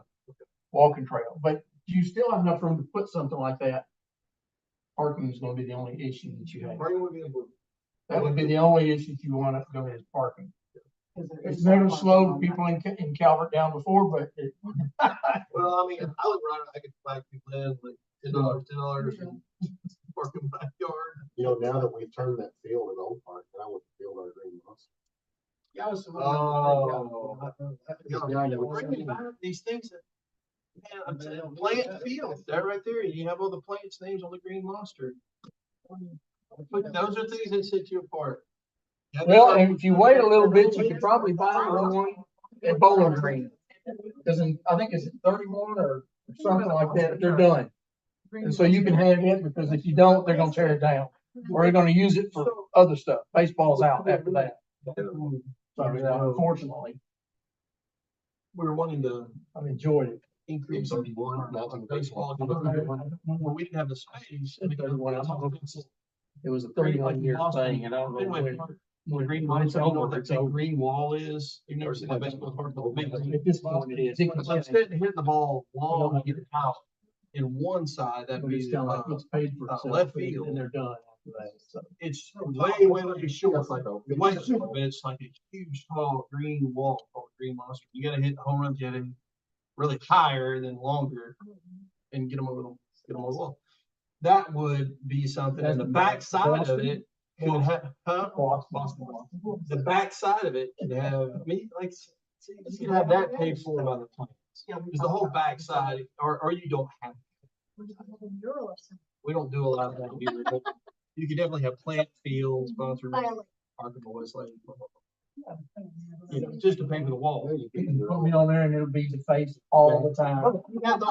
Speaker 2: walking trail. But you still have enough room to put something like that. Parking is gonna be the only issue that you have.
Speaker 7: Parking would be important.
Speaker 2: That would be the only issue you want to go is parking.
Speaker 8: 'Cause there
Speaker 2: It's
Speaker 8: is
Speaker 2: never
Speaker 8: some
Speaker 2: slowed
Speaker 8: parking
Speaker 2: people in Calvert down before, but
Speaker 7: Well, I mean, I live right, I could buy people in like $10, and park in my yard.
Speaker 6: You know, now that we've turned that field at Old Park, I would field our green monster.
Speaker 5: Yeah, I was.
Speaker 7: Oh.
Speaker 6: Yeah, I know.
Speaker 7: Bringing back these things that, man, I'm saying, plant field, that right there, you have all the plants names on the green monster. But those are things that set you apart. Yeah,
Speaker 2: well, and if you wait a little bit, you could probably buy one at Bowling Green. Cause I think it's 31 or something like that, they're done. And so you can have it, because if you don't, they're gonna tear it down. Or they're gonna use it for other stuff. Baseball's out after that. So, unfortunately,
Speaker 7: We were wanting to
Speaker 2: I've enjoyed it.
Speaker 7: increase
Speaker 6: Maybe one, nothing.
Speaker 7: baseball, well, we didn't have the space. and
Speaker 2: It was a 31-year thing, and I don't know when.
Speaker 7: The green wall, so you know what that big green wall is? You've never seen that baseball park, the big green.
Speaker 2: At this point, it is.
Speaker 7: Instead of hitting the ball long and get it out in one side, that'd be,
Speaker 2: It's kind of like it's paid for itself,
Speaker 7: left field.
Speaker 2: and they're done after that. So
Speaker 7: it's way short.
Speaker 6: It's like a-
Speaker 7: Way short, but it's like a huge tall green wall called Green Monster. You gotta hit the home runs, you gotta hit really higher than longer and get them over the wall. That would be something, and the back side of it could have, the back side of it could have, I mean, like, see, you could have that paid for by the plants. Because the whole back side, or you don't have, we don't do a lot of that either, but you could definitely have plant fields, sponsored, parking the West Lake. You know, just to pay for the wall.
Speaker 2: put me on there, and it'll be the face all the time.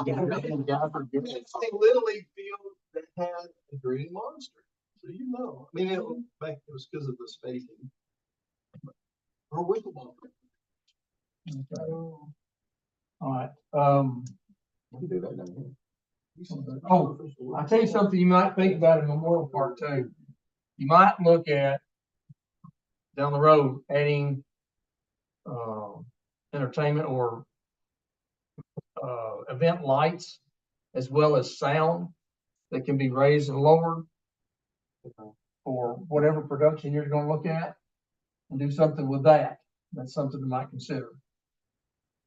Speaker 7: They literally field that had a green monster. So you know, I mean, it was because of the spacing. Or wiffle
Speaker 2: All right,
Speaker 6: We can do that down here.
Speaker 2: oh, I'll tell you something you might think about in Memorial Park too. You might look at down the road adding, entertainment or, event lights as well as sound that can be raised and lowered for whatever production you're gonna look at and do something with that. That's something you might consider.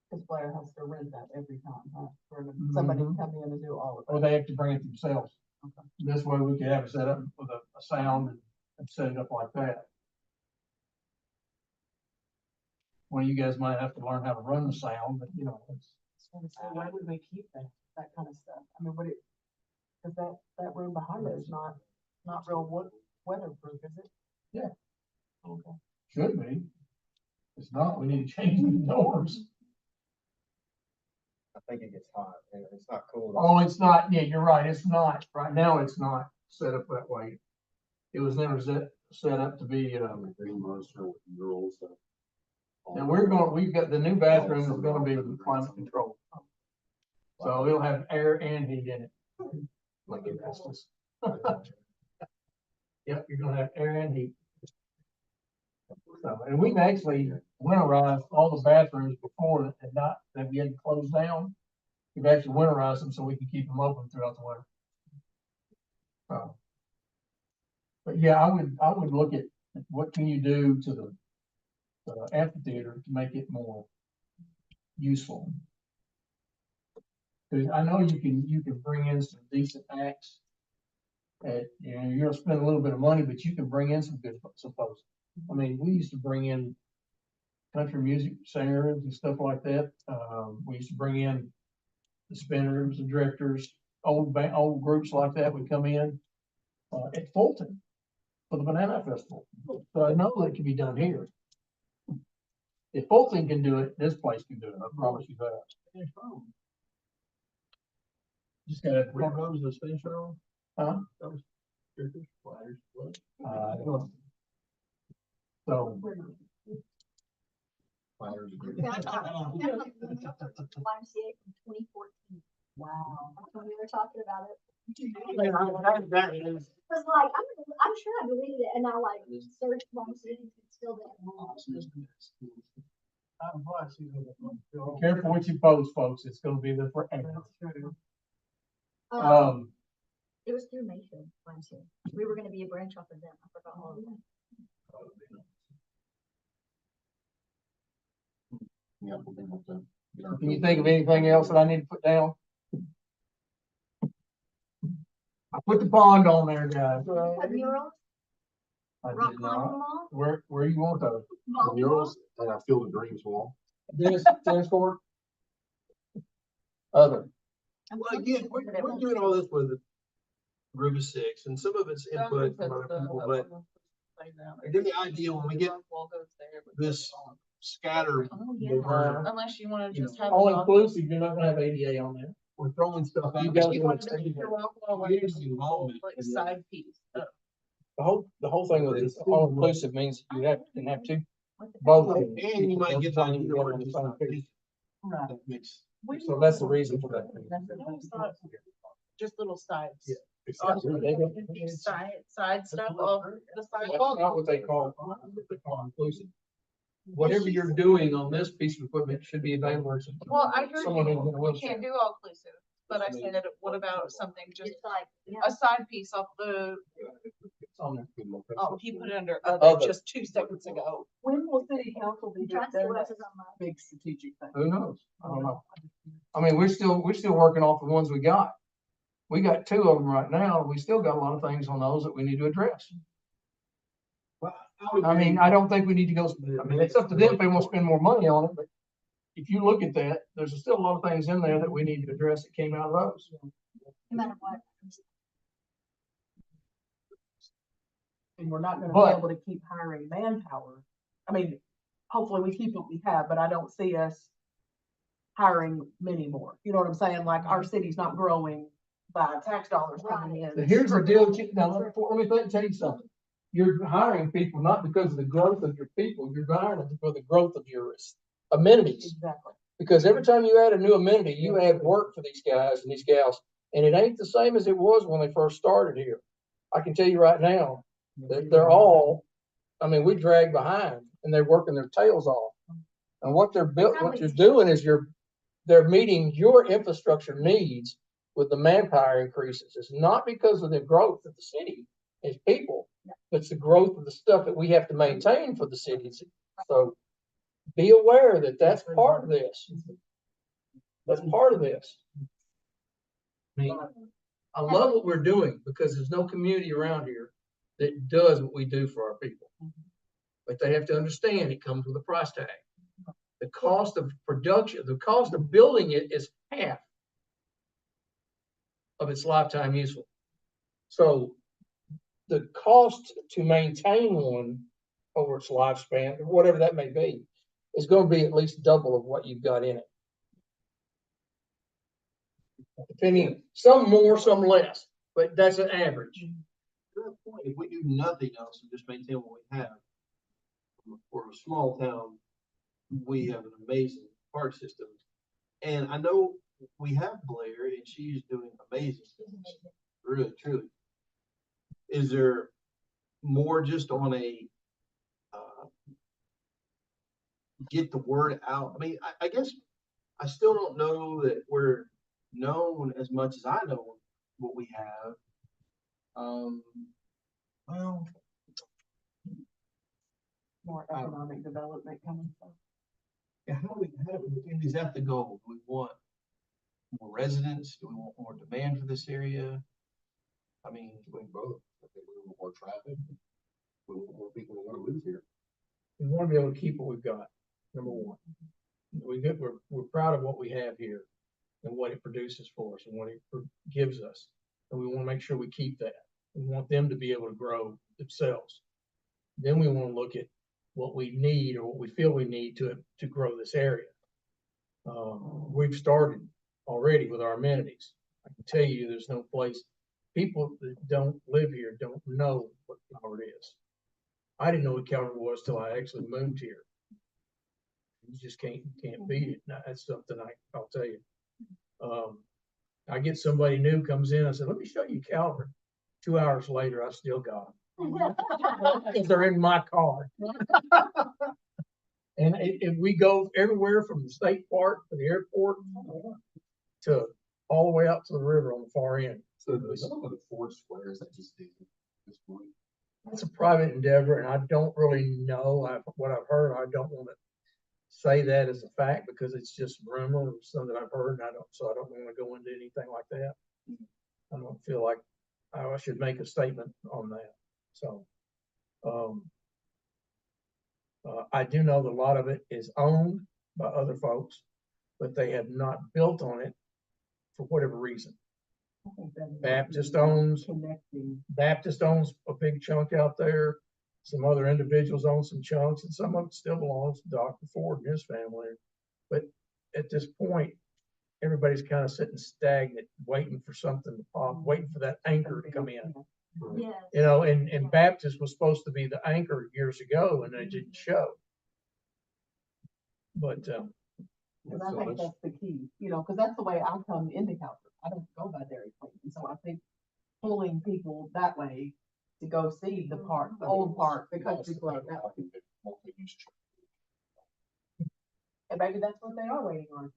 Speaker 8: Cause Blair has to rent that every time, huh? For somebody to come in and do all of
Speaker 2: Or
Speaker 8: it.
Speaker 2: they have to bring it themselves.
Speaker 8: Okay.
Speaker 2: This way we could have it set up with a sound and set it up like that. Well, you guys might have to learn how to run the sound, but you know, it's,
Speaker 8: So why would we keep that kind of stuff? I mean, cause that room behind it is not real weatherproof, is it?
Speaker 2: Yeah.
Speaker 8: Okay.
Speaker 2: should be. It's not, we need to change the doors.
Speaker 3: I think it gets hot and it's not cool.
Speaker 2: Oh, it's not, yeah, you're right, it's not, right now it's not set up that way. It was never set up to be,
Speaker 6: Green Monster with girls.
Speaker 2: and we've got, the new bathroom is gonna be with climate control. So it'll have air and heat in it. Like it has. Yep, you're gonna have air and heat. So, and we've actually winterized all the bathrooms before that we had to close down. We've actually winterized them so we can keep them open throughout the winter. So. But yeah, I would look at what can you do to the amphitheater to make it more useful. Cause I know you can bring in some decent acts. You're gonna spend a little bit of money, but you can bring in some good, folks. I mean, we used to bring in country music singers and stuff like that. We used to bring in the spinners, the directors, old groups like that would come in, at Fulton for the Banana Festival. So I know that can be done here. If Fulton can do it, this place can do it, I promise you that. Just gotta,
Speaker 7: What was the Spanish roll?
Speaker 2: huh?
Speaker 7: That was Turkish flyers, what?
Speaker 2: So,
Speaker 6: Fires.
Speaker 4: YMCA from 2014.
Speaker 8: Wow.
Speaker 4: That's when we were talking about it.
Speaker 1: That is.
Speaker 4: I was like, I'm sure I deleted it and I like searched YMCA and it's still there.
Speaker 2: be careful what you post, folks, it's gonna be there forever.
Speaker 4: Um, it was through Mayfield YMCA. We were gonna be a branch off of them. I forgot all of that.
Speaker 6: Yeah, we'll bring up the- get our-
Speaker 2: Can you think of anything else that I need to put down? I put the pond on there, guys.
Speaker 4: A mural,
Speaker 2: I
Speaker 4: rock
Speaker 2: did
Speaker 4: climbing
Speaker 2: not.
Speaker 4: wall,
Speaker 2: Where you want those?
Speaker 6: The
Speaker 4: volleyball.
Speaker 6: murals and I Field of Dreams wall.
Speaker 2: Tennis court? Other.
Speaker 7: Well, again, we're doing all this with a group of six, and some of it's input from other people, but again, the idea when we get this scatter,
Speaker 4: Oh, yeah.
Speaker 7: where
Speaker 1: Unless you wanna just have.
Speaker 2: All inclusive, you're not gonna have ADA on there.
Speaker 7: we're throwing stuff out.
Speaker 2: You guys
Speaker 7: there,
Speaker 2: want
Speaker 7: it's
Speaker 2: to
Speaker 7: taking
Speaker 2: take
Speaker 7: community involvement.
Speaker 1: Like side piece.
Speaker 2: The whole thing with this all inclusive means you can have two,
Speaker 4: With the-
Speaker 2: both.
Speaker 7: And you might get the idea
Speaker 2: together
Speaker 7: where
Speaker 2: on the
Speaker 7: it's
Speaker 2: same
Speaker 7: not
Speaker 2: page.
Speaker 8: Right.
Speaker 7: that makes.
Speaker 2: So that's the reason for that.
Speaker 1: Just little sides.
Speaker 7: Yeah.
Speaker 1: Side stuff of the
Speaker 2: That's
Speaker 1: sidewalk.
Speaker 2: not what they call inclusive. Whatever you're doing on this piece of equipment should be available. to
Speaker 1: Well, I heard
Speaker 2: someone who's in a
Speaker 1: you, we
Speaker 2: wheelchair.
Speaker 1: can't do all inclusive, but I said, what about something just
Speaker 4: It's like, yeah.
Speaker 1: a side piece off the,
Speaker 2: It's on there.
Speaker 1: oh, he put it under
Speaker 2: Other.
Speaker 1: other just 2 seconds ago.
Speaker 8: When will city council be
Speaker 4: I'm
Speaker 8: doing
Speaker 4: trying to see
Speaker 8: their
Speaker 4: what else
Speaker 8: next
Speaker 4: is on my.
Speaker 8: big strategic thing?
Speaker 2: Who knows? I don't know. I mean, we're still working off the ones we got. We got 2 of them right now. We still got a lot of things on those that we need to address. I mean, I don't think we need to go, I mean, it's up to them if they want to spend more money on it, but if you look at that, there's still a lot of things in there that we need to address that came out of those.
Speaker 4: No matter what.
Speaker 8: And we're not gonna
Speaker 2: But-
Speaker 8: be able to keep hiring manpower. I mean, hopefully we keep what we have, but I don't see us hiring many more. You know what I'm saying? Like our city's not growing by tax dollars coming in.
Speaker 7: But here's the deal, now, let me tell you something. You're hiring people not because of the growth of your people, you're hiring them for the growth of your amenities.
Speaker 8: Exactly.
Speaker 7: Because every time you add a new amenity, you add work for these guys and these gals, and it ain't the same as it was when they first started here. I can tell you right now, that they're all, I mean, we drag behind and they're working their tails off. And what they're what you're doing is they're meeting your infrastructure needs with the manpower increases. It's not because of the growth of the city as people, but it's the growth of the stuff that we have to maintain for the cities. So be aware that that's part of this. That's part of this. I mean, I love what we're doing because there's no community around here that does what we do for our people. But they have to understand it comes with a price tag. The cost of production, the cost of building it is half of its lifetime useful. So the cost to maintain one over its lifespan, or whatever that may be, is going to be at least double of what you've got in it. Depending, some more, some less, but that's an average.
Speaker 6: To that point, if we do nothing else and just maintain what we have, for a small town, we have an amazing park system. And I know we have Blair and she's doing amazing things, really, truly. Is there more just on a, get the word out? I mean, I guess I still don't know that we're known as much as I know what we have. Well,
Speaker 8: More economic development coming from.
Speaker 6: yeah, is that the goal? Do we want more residents? Do we want more demand for this area? I mean,
Speaker 3: Doing both. I think we want more traffic. We want more people who want to live here.
Speaker 7: We want to be able to keep what we've got, number one. We're proud of what we have here and what it produces for us and what it gives us. And we want to make sure we keep that. We want them to be able to grow themselves. Then we want to look at what we need or what we feel we need to grow this area. We've started already with our amenities. I can tell you there's no place, people that don't live here don't know what Calvert is. I didn't know what Calvert was till I actually moved here. You just can't beat it. Now, that's something I'll tell you. I get somebody new comes in, I said, let me show you Calvert. 2 hours later, I still got them. They're in my car. And if we go everywhere from the state park to the airport to all the way out to the river on the far end.
Speaker 3: So there's some of the Ford squares that just did this point.
Speaker 7: It's a private endeavor and I don't really know what I've heard. I don't want to say that as a fact because it's just rumor or something that I've heard. And I don't want to go into anything like that. I don't feel like I should make a statement on that. So, I do know that a lot of it is owned by other folks, but they have not built on it for whatever reason. Baptist owns a big chunk out there. Some other individuals own some chunks and some of it still belongs to Dr. Ford and his family. But at this point, everybody's kind of sitting stagnant, waiting for something to pop, waiting for that anchor to come in.
Speaker 4: Yes.
Speaker 7: You know, and Baptist was supposed to be the anchor years ago and they didn't show. But,
Speaker 8: And I think that's the key, you know, because that's the way I come into Calvert. I don't go by Dairy Queen. And so I think pulling people that way to go see the park, the old park, the country club, that way. And maybe that's what they are waiting on.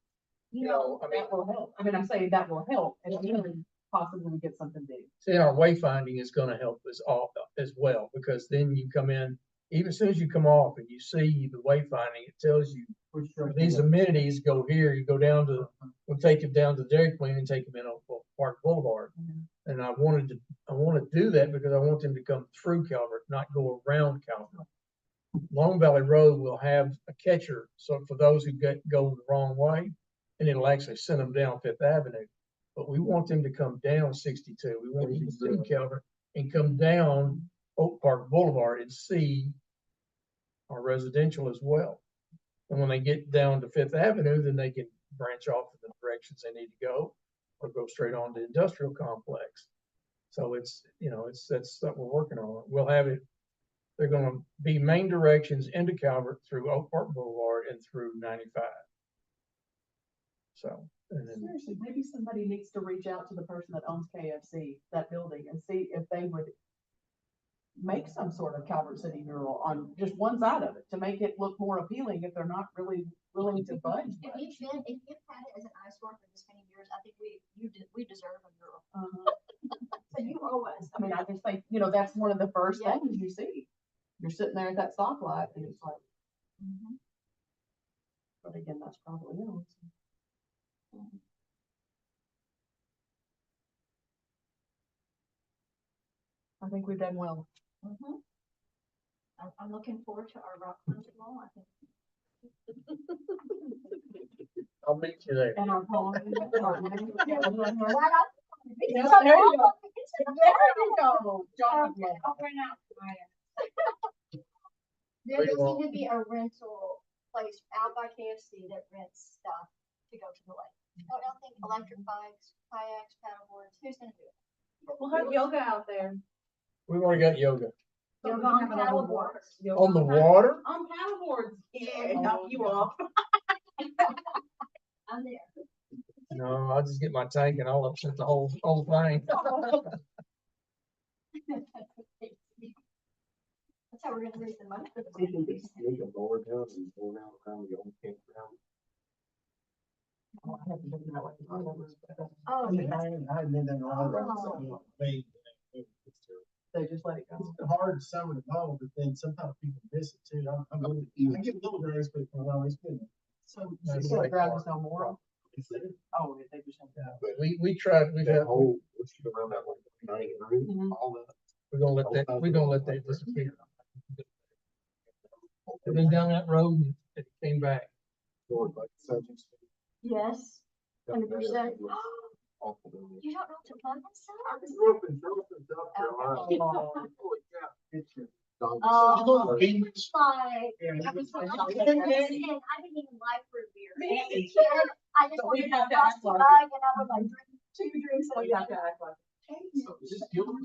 Speaker 8: You know, that will help. I mean, I'm saying that will help and then possibly get something big.
Speaker 7: see, our wayfinding is gonna help us all as well, because then you come in, even as soon as you come off and you see the wayfinding, it tells you these amenities go here, you go down to, we'll take them down to Dairy Queen and take them in on Park Boulevard. And I want to do that because I want them to come through Calvert, not go around Calvert. Long Valley Road will have a catcher, so for those who go the wrong way, and it'll actually send them down Fifth Avenue. But we want them to come down 62. We want them to see Calvert and come down Oak Park Boulevard and see our residential as well. And when they get down to Fifth Avenue, then they can branch off in the directions they need to go.
Speaker 2: or go straight on to industrial complex. So it's, that's something we're working on. We'll have it, they're gonna be main directions into Calvert through Oak Park Boulevard and through 95. So, and then,
Speaker 8: Seriously, maybe somebody needs to reach out to the person that owns KFC, that building, and see if they would make some sort of Calvert City mural on just one side of it to make it look more appealing if they're not really willing to budge.
Speaker 4: If you've had it as an eyesore for this many years, I think we deserve a mural. So you owe us.
Speaker 8: I mean, I just think, that's one of the first things you see. You're sitting there at that stoplight and it's like, but again, that's probably, I think we've done well.
Speaker 4: I'm looking forward to our rock country wall, I think.
Speaker 2: I'll meet you there.
Speaker 8: And our home.
Speaker 4: Yes,
Speaker 8: there you go. There you go. John,
Speaker 4: Okay, I'll bring out Maya. There
Speaker 2: Where you
Speaker 4: does need to be a rental place out by KFC that rents stuff to go to the lake. I don't think electric bikes, kayaks, paddleboards, who's gonna do it?
Speaker 1: We'll have yoga out there.
Speaker 2: We've already got yoga.
Speaker 4: Yoga on paddleboards.
Speaker 2: On the water?
Speaker 1: On paddleboards. Yeah, knock you off.
Speaker 4: I'm there.
Speaker 2: No, I'll just get my tank and I'll upset the whole thing.
Speaker 4: That's how we're gonna raise the money for the.
Speaker 3: Make a lower down and go around the old campground.
Speaker 4: Oh,
Speaker 5: I mean,
Speaker 4: yes.
Speaker 5: I hadn't been there in a while, so they
Speaker 8: They just let it go.
Speaker 5: it's hard summer to mow, but then sometimes people miss it too. I give a little grace, but for a while it's been.
Speaker 8: So,
Speaker 2: That's
Speaker 8: you
Speaker 2: like
Speaker 8: grab
Speaker 2: our
Speaker 8: us no more? Oh, they just have to.
Speaker 2: But we tried, we've
Speaker 3: That
Speaker 2: had,
Speaker 3: whole, let's get around that one, night room,
Speaker 8: Mhm.
Speaker 3: all that.
Speaker 2: we're gonna let that disappear. We've been down that road and it came back.
Speaker 3: Doors like subjects.
Speaker 4: Yes, 100%.
Speaker 3: Awful, doesn't it?
Speaker 4: You don't know what to plug and stuff?
Speaker 3: I grew up in Charleston, South Carolina.
Speaker 8: Oh.
Speaker 3: Holy cow, it's your dog.
Speaker 4: Oh.
Speaker 5: Cambridge.
Speaker 4: My.
Speaker 5: Yeah,
Speaker 4: I was
Speaker 5: I-
Speaker 4: I
Speaker 5: I-
Speaker 4: didn't even like root beer.
Speaker 8: Me
Speaker 4: As a
Speaker 8: neither.
Speaker 4: kid, I just
Speaker 8: But we
Speaker 4: wanted to
Speaker 8: have to
Speaker 4: cross
Speaker 8: act
Speaker 4: the
Speaker 8: like
Speaker 4: bug and I would like drink 2 drinks.
Speaker 8: So you have to act like.
Speaker 3: Is this Gilbert?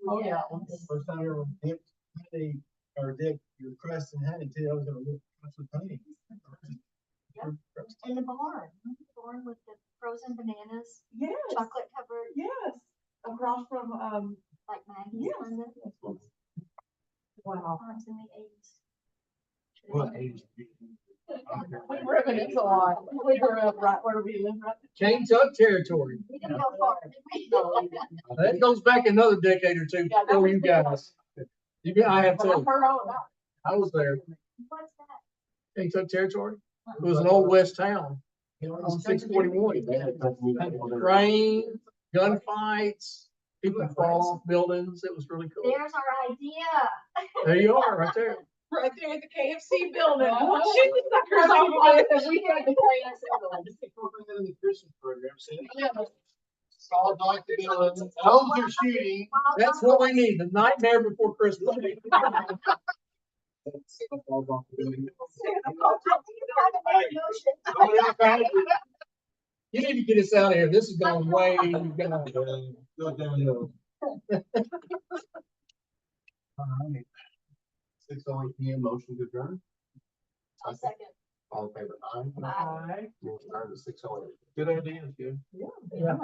Speaker 8: Oh, yeah.
Speaker 5: First time I ever dipped honey or dipped your crust in honey too, I was gonna look for honey.
Speaker 4: In the barn with the frozen bananas,
Speaker 8: Yes,
Speaker 4: chocolate covered,
Speaker 8: yes, across from,
Speaker 4: like Maggie's.
Speaker 8: Yes.
Speaker 4: Wasn't it?
Speaker 8: wow.
Speaker 4: Farms in the 80s.
Speaker 3: What age?
Speaker 8: We reminisce a lot. We grew up right where we live right.
Speaker 2: Cane Tuck territory.
Speaker 4: We didn't go far, did we?
Speaker 8: No, we didn't.
Speaker 2: That goes back another decade or two
Speaker 8: Yeah, that
Speaker 2: for
Speaker 8: was
Speaker 2: you
Speaker 8: the-
Speaker 2: guys. I have
Speaker 8: But I've
Speaker 2: too.
Speaker 8: heard all about
Speaker 2: I was there.
Speaker 4: What's that?
Speaker 2: Cane Tuck territory. It was an old west town on 641. Rain, gunfights, people fall off buildings. It was really cool.
Speaker 4: There's our idea.
Speaker 2: There you are, right there.
Speaker 8: right there at the KFC building.
Speaker 4: Uh-huh.
Speaker 8: Shoot the suckers off. We had to play
Speaker 3: In the Christmas program, see?
Speaker 8: Yeah.
Speaker 3: Solid like the villain, elves are shooting.
Speaker 2: That's what we need, the nightmare before Christmas. You need to get us out of here. This is going way,
Speaker 3: Go downhill. 6:08 PM, motion to adjourn.
Speaker 4: I'll second.
Speaker 3: All in favor, aye.
Speaker 4: Aye.
Speaker 3: We'll adjourn to 6:08. Good idea, good.
Speaker 2: Yeah.